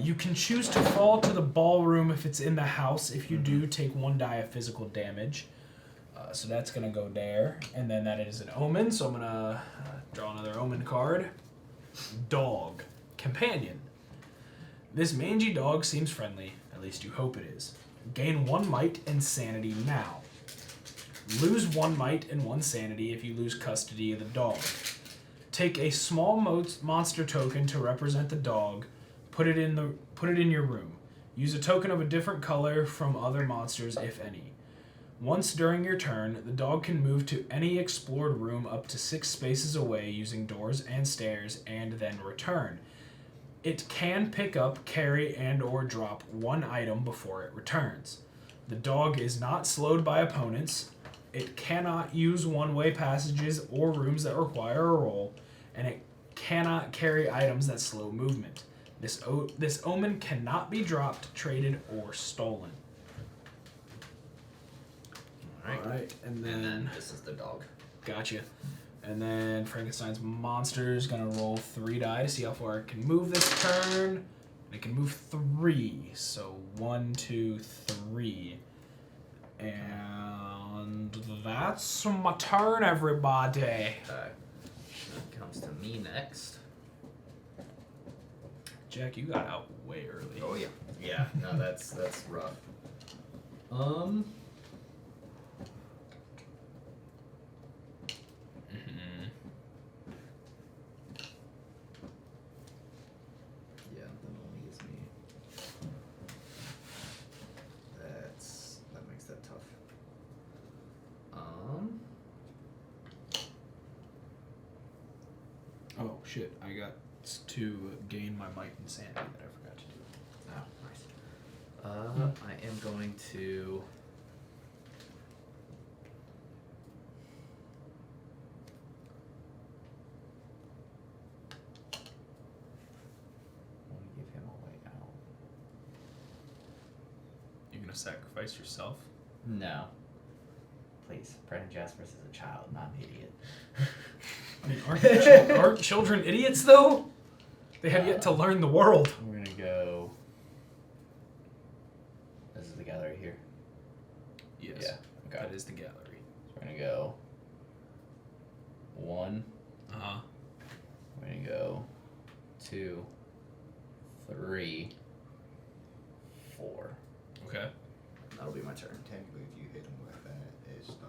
You can choose to fall to the ballroom if it's in the house. If you do, take 1 die of physical damage. So that's going to go there. And then that is an omen, so I'm going to draw another omen card. Dog. Companion. This mangy dog seems friendly. At least you hope it is. Gain 1 might and sanity now. Lose 1 might and 1 sanity if you lose custody of the dog. Take a small monster token to represent the dog. Put it in your room. Use a token of a different color from other monsters, if any. Once during your turn, the dog can move to any explored room up to 6 spaces away using doors and stairs and then return. It can pick up, carry, and or drop one item before it returns. The dog is not slowed by opponents. It cannot use one-way passages or rooms that require a roll, and it cannot carry items that slow movement. This omen cannot be dropped, traded, or stolen. Alright, and then this is the dog. gotcha. And then Frankenstein's monster is gonna roll 3 die to see how far it can move this turn. And it can move 3, so 1, 2, 3. And that's my turn, everybody. Okay. That comes to me next. Jack, you got out way early. Oh yeah. Yeah, no, that's rough. Yeah, that only is me. That makes that tough. Oh shit, I got to gain my might and sanity that I forgot to do. Oh, nice. I am going to. I want to give him a way out. You're gonna sacrifice yourself? No. Please, Brandon Jaspers is a child, not an idiot. I mean, aren't children idiots though? They have yet to learn the world. We're gonna go. This is the gallery here. Yes. Yeah. Okay. That is the gallery. So we're gonna go 1. Uh-huh. We're gonna go 2, 3, 4. Okay. That'll be my turn. Technically, if you hit him with that, it's stunned.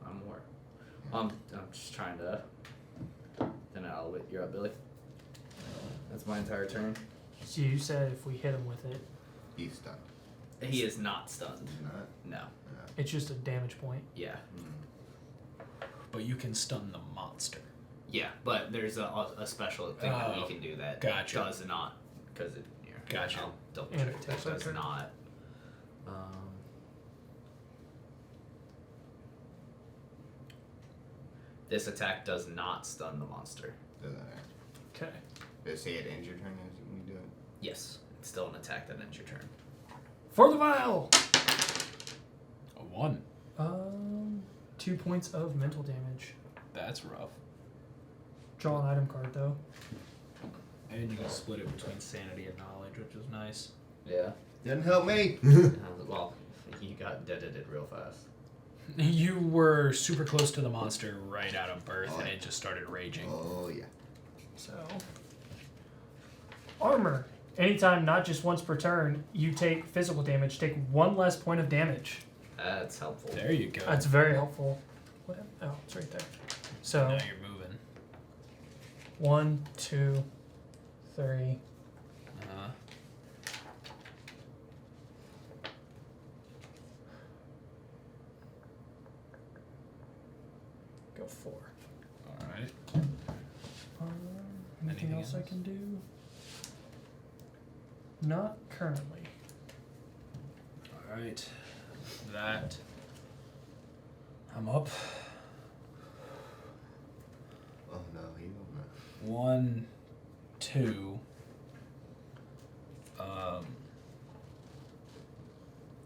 I'm more. I'm just trying to. Then you're up, Billy. That's my entire turn. So you said if we hit him with it, He's stunned. He is not stunned. He's not. No. it's just a damage point. Yeah. But you can stun the monster. Yeah, but there's a special thing that we Oh, can do that gotcha. does not, because it. Here, Gotcha. I'll double And check. it That takes that does turn. not. This attack does not stun the monster. Doesn't matter. Okay. Does it say it ends your turn as we do it? Yes, it's still an attack that ends your turn. For the vial! A 1. 2 points of mental damage. That's rough. Draw an item card though. And you can split it between sanity and knowledge, which is nice. Yeah. Doesn't help me. Well, you got deaded it real fast. You were super close to the monster right out of birth, Oh, and yeah. it just started raging. Oh yeah. So. Armor. Anytime, not just once per turn, you take physical damage, take 1 less point of damage. That's helpful. There you go. That's very helpful. What? Oh, it's right there. So, Now you're moving. 1, 2, 3. Uh-huh. Go 4. Alright. Anything Anything else I else? can do? Not currently. Alright. That. I'm up. Oh no, he will not. 1, 2.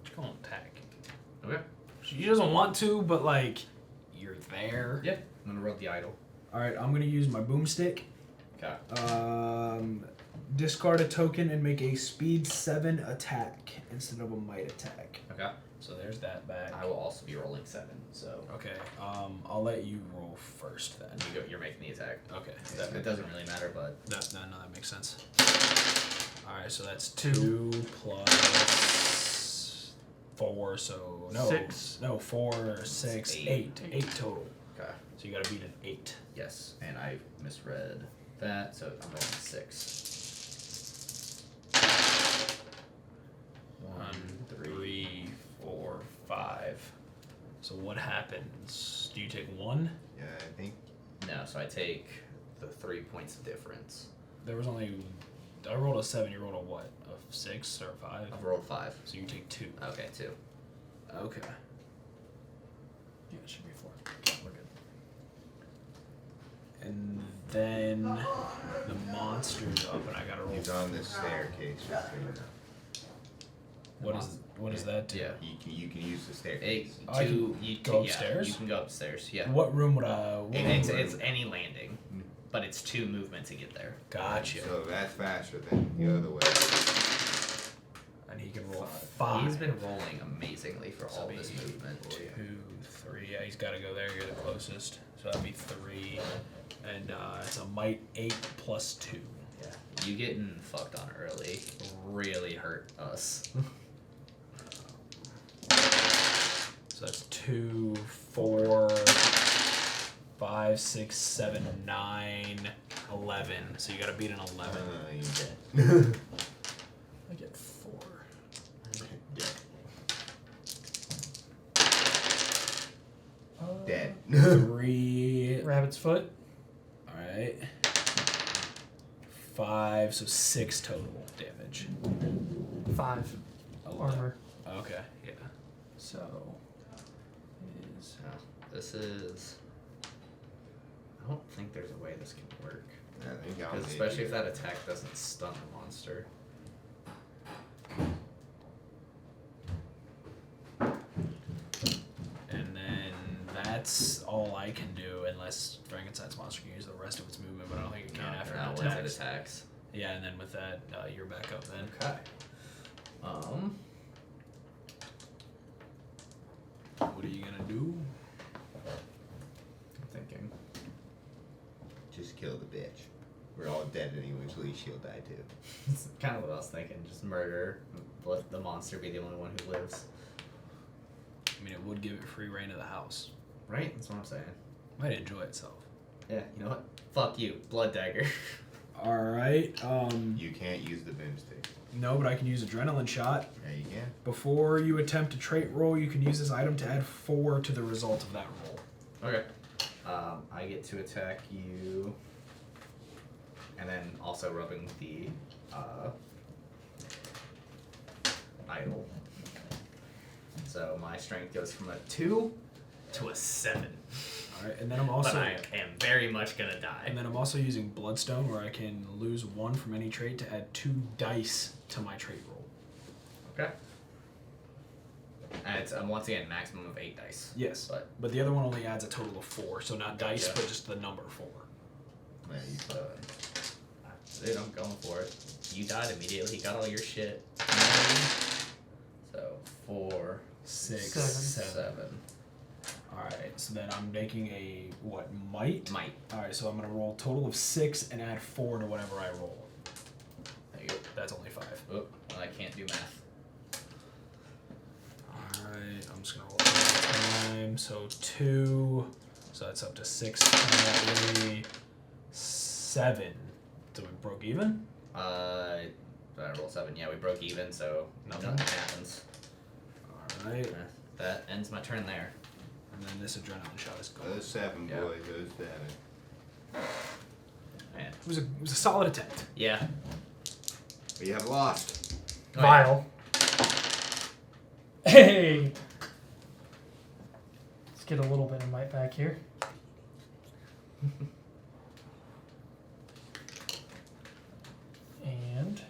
She's gonna attack. Okay. She doesn't want to, but like, you're there. Yep. I'm gonna roll the idol. Alright, I'm gonna use my boomstick. Okay. Discard a token and make a speed 7 attack instead of a might attack. Okay. So there's that back. I will also be rolling 7, so Okay. I'll let you roll first then. you're making the attack. Okay. It doesn't really matter, but No, that makes sense. Alright, so that's 2 plus 4, so no. 6. No, 4, 6, 8. 8. 8 total. okay. So you gotta beat an 8. Yes, and I misread that, so I'm rolling 6. 1, 3, 4, 5. 5. So what happens? Do you take 1? Yeah, I think. No, so I take the 3 points of difference. There was only. I rolled a 7. You rolled a what? A 6 or 5? I've rolled 5. So you take 2. Okay, 2. Okay. Yeah, it should be 4. We're good. And then the monster's up, and I gotta roll. He's on this staircase. Just so you know. What does that do? Yeah. You can use the staircase. Eight, I two, can you go yeah, upstairs? You can go upstairs, yeah. What room would I? What And room it's, would I- it's any landing, but it's 2 movement to get there. Gotcha. So that's faster than the other way. And he can roll 5. He's been rolling amazingly for all this That'd be movement. 2, 3. Yeah, he's got to go there. You're the closest. So that'd be 3. And it's a might 8 plus 2. Yeah. You getting fucked on early really hurt us. So that's 2, 4, 5, 6, 7, 9, 11. So you got to beat an 11. You're dead. I get 4. Dead. 3. Rabbit's foot. All right. 5. So 6 total damage. 5 11. armor. Okay. Yeah. So is Oh, this is. I don't think there's a way this can work. I think I'll Because take especially you. if that attack doesn't stun the monster. And then that's all I can do unless Frankenstein's monster can use the rest of its movement, but I don't think it can after Now it once it attacks. attacks. Yeah, and then with that, you're back up then. Okay. What are you gonna do? I'm thinking. Just kill the bitch. We're all dead anyway, so at least she'll die too. It's kind of what I was thinking. Just murder. Let the monster be the only one who lives. I mean, it would give it free reign of the house. Right? That's what I'm saying. Might enjoy itself. Yeah, you know what? Fuck you. Blood dagger. All right. You can't use the boomstick. No, but I can use adrenaline shot. Yeah, you can. Before you attempt a trait roll, you can use this item to add 4 to the result of that roll. Okay. I get to attack you. And then also rubbing the idol. So my strength goes from a 2 to a 7. All right, and then I'm also. But I am very much gonna die. And then I'm also using Bloodstone, where I can lose 1 from any trait to add 2 dice to my trait roll. Okay. And it's once again maximum of 8 dice. Yes, But the other one only adds a total of 4, so not dice, Gotcha. but just the number 4. Yeah, you so, dude, I'm going for it. You died immediately. He got all your shit. So 4, 6, Seven. 7. All right, so then I'm making a what might? Might. All right, so I'm gonna roll a total of 6 and add 4 to whatever I roll. There you go. That's only 5. Oh, I can't do math. All right, I'm just gonna roll 2 time. So 2. So that's up to 6 times 7. So we broke even. I rolled 7. Yeah, we broke even, so Nothing. nothing happens. All right, That ends my turn there. and then this adrenaline shot is gone. Those 7, Yeah. boys. Those 7. Man. It was a solid attempt. Yeah. But you have lost. Oh, Vile. Hey! Let's get a little bit of might back here. And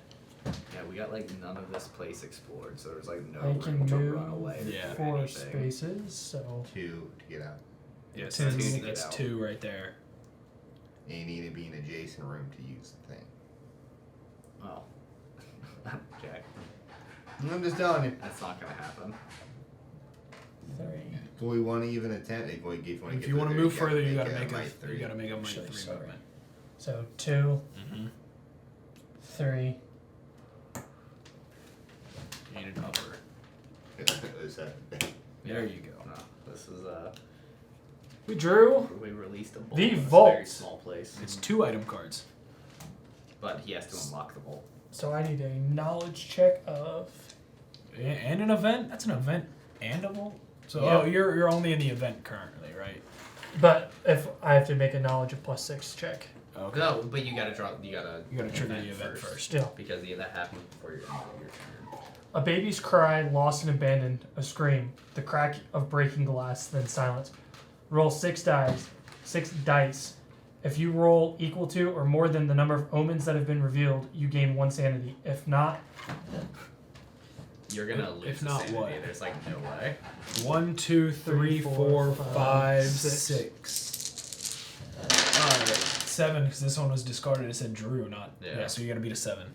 Yeah, we got like none of this place explored, so there's like no I can room to move run away. Yeah. from 4 anything. spaces, so 2 to get out. Yes, Two. that's, To get that's out. 2 right there. And you need to be in an adjacent room to use the thing. Oh. Jack, I'm just telling you. that's not gonna happen. 3. If we want to even attempt, if If you want to move further, you gotta a make might a 3. you gotta make a might Actually, 3 sorry. movement. So 2, Mm-hmm. 3. You need an upper. Those 7. There you go. No, this is We drew. we released a bolt The in a very vault. small place, It's 2 item cards. but he has to unlock the vault. So I need a knowledge check of And an event. That's an event And a vault? So Yeah. you're only in the event currently, right? But if I have to make a knowledge of +6 check. Okay. No, but you gotta draw. You gotta trigger the event first. Yeah. because that happens before your turn. A baby's cry, lost and abandoned, a scream, the crack of breaking glass, then silence. Roll 6 dice. 6 dice. If you roll equal to or more than the number of omens that have been revealed, you gain 1 sanity. If not, You're gonna lose. If the not, sanity. what? There's like no way. 1, 2, 3, 4, 5, 6. 7, because this one was discarded. It said Drew, not. Yeah. So you gotta beat a 7.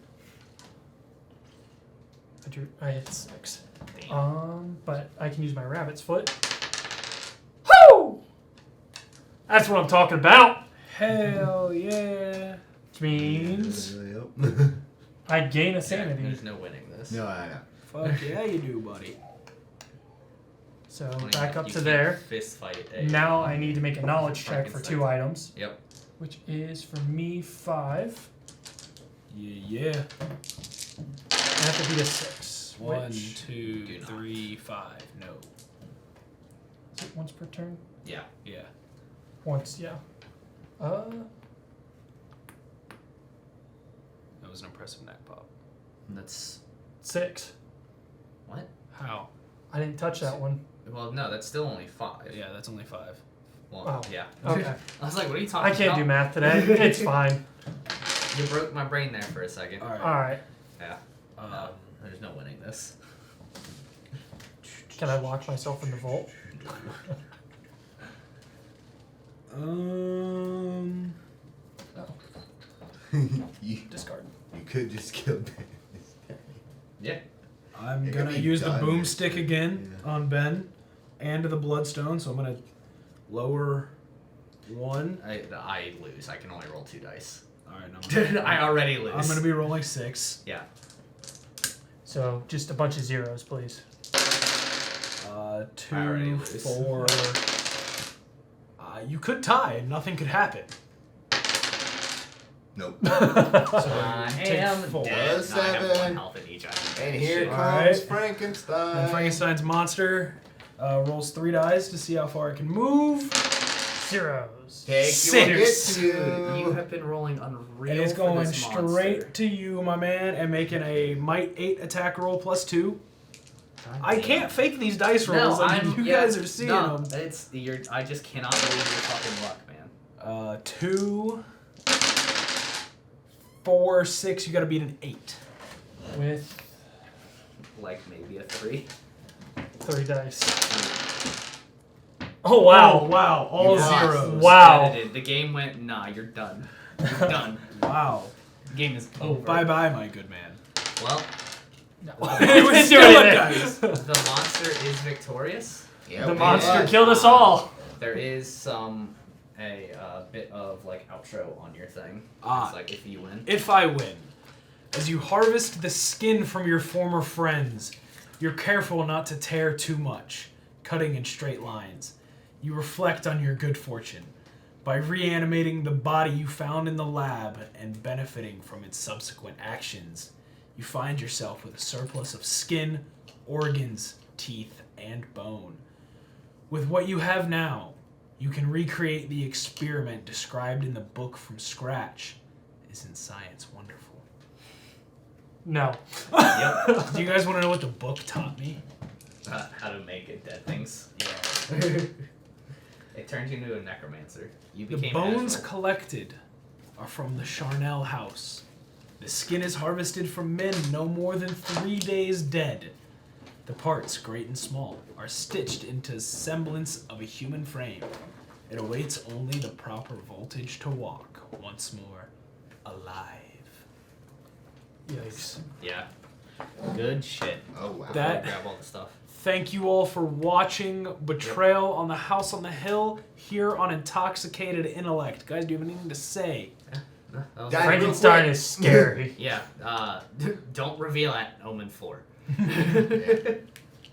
I hit 6. Damn. But I can use my rabbit's foot. Woo! That's what I'm talking about. Hell yeah. Which means Yep. I gain a Yeah, sanity. there's no winning this. No, I know. Fuck yeah, you do, buddy. So I mean, back up you to can't there. Fist fight. Now I need to make a knowledge check for 2 items, Yep. which is for me 5. Yeah. I have to beat a 6. 1, Which 2, do not. 3, 5. No. is it once per turn? Yeah. Yeah. Once, yeah. That was an impressive neck pop. That's 6. what? How? I didn't touch that one. Well, no, that's still only 5. Yeah, that's only 5. Well, Oh. yeah. Okay. I was like, what are you I talking can't about? do math today. It's fine. You broke my brain there for a second. Alright. Alright. Yeah. There's no winning this. Can I lock myself in the vault? you Discard. could just kill Ben. Yeah. I'm It gonna could be use the done. boomstick again Yeah. on Ben and the bloodstone, so I'm gonna lower 1. I lose. I can only roll 2 dice. Alright, I already lose. I'm gonna be rolling 6. Yeah. So just a bunch of zeros, please. 2, I already lose. 4. You could tie. Nothing could happen. Nope. So I you take am 4. dead. No, I have 1 7. health in each item. And here Shit. comes Alright. Frankenstein. And Frankenstein's monster rolls 3 dice to see how far it can move. Zeros. Take Six. you. You have been rolling unreal. And it's for going this straight monster. to you, my man, and making a might 8 attack roll +2. God I damn. can't fake these dice rolls. No, I mean, you guys are seeing them. It's I just cannot believe your fucking luck, man. 2, 4, 6. You got to beat an 8. With Like maybe a 3. 3 dice. Oh, wow. Oh, wow. All You lost. zeros. Wow. Edited. The game went. Nah, you're done. You're done. Wow. The game is Oh, over. bye bye, my good man. Well, No. It was Didn't do still a anything. dice. the monster is victorious. Yeah, The we monster lost. killed us all. There is a bit of like outro on your thing. Ah. It's like if you win. If I win, as you harvest the skin from your former friends, you're careful not to tear too much, cutting in straight lines. You reflect on your good fortune by reanimating the body you found in the lab and benefiting from its subsequent actions. You find yourself with a surplus of skin, organs, teeth, and bone. With what you have now, you can recreate the experiment described in the book from scratch. Isn't science wonderful? No. Yep. Do you guys want to know what the book taught me? How to make it dead things. Yeah. It turned you into a necromancer. You The became bones Azrael. collected are from the Charnel house. The skin is harvested from men no more than 3 days dead. The parts, great and small, are stitched into semblance of a human frame. It awaits only the proper voltage to walk once more alive. Yikes. Yeah. Good shit. Oh wow. That- Grab all the stuff. Thank you all for watching Betrayal on the House on the Hill here on Intoxicated Intellect. Guys, do you have anything to say? That was Guys, Frankenstein quick. is scary. Yeah. Don't reveal at Omen 4.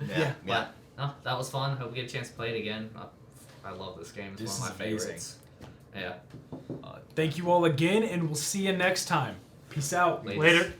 Yeah. But no, that was fun. Hope we get a chance to play it again. I love this game. It's This one of my is amazing. favorites. Yeah. Thank you all again, and we'll see you next time. Peace out. Ladies. Later.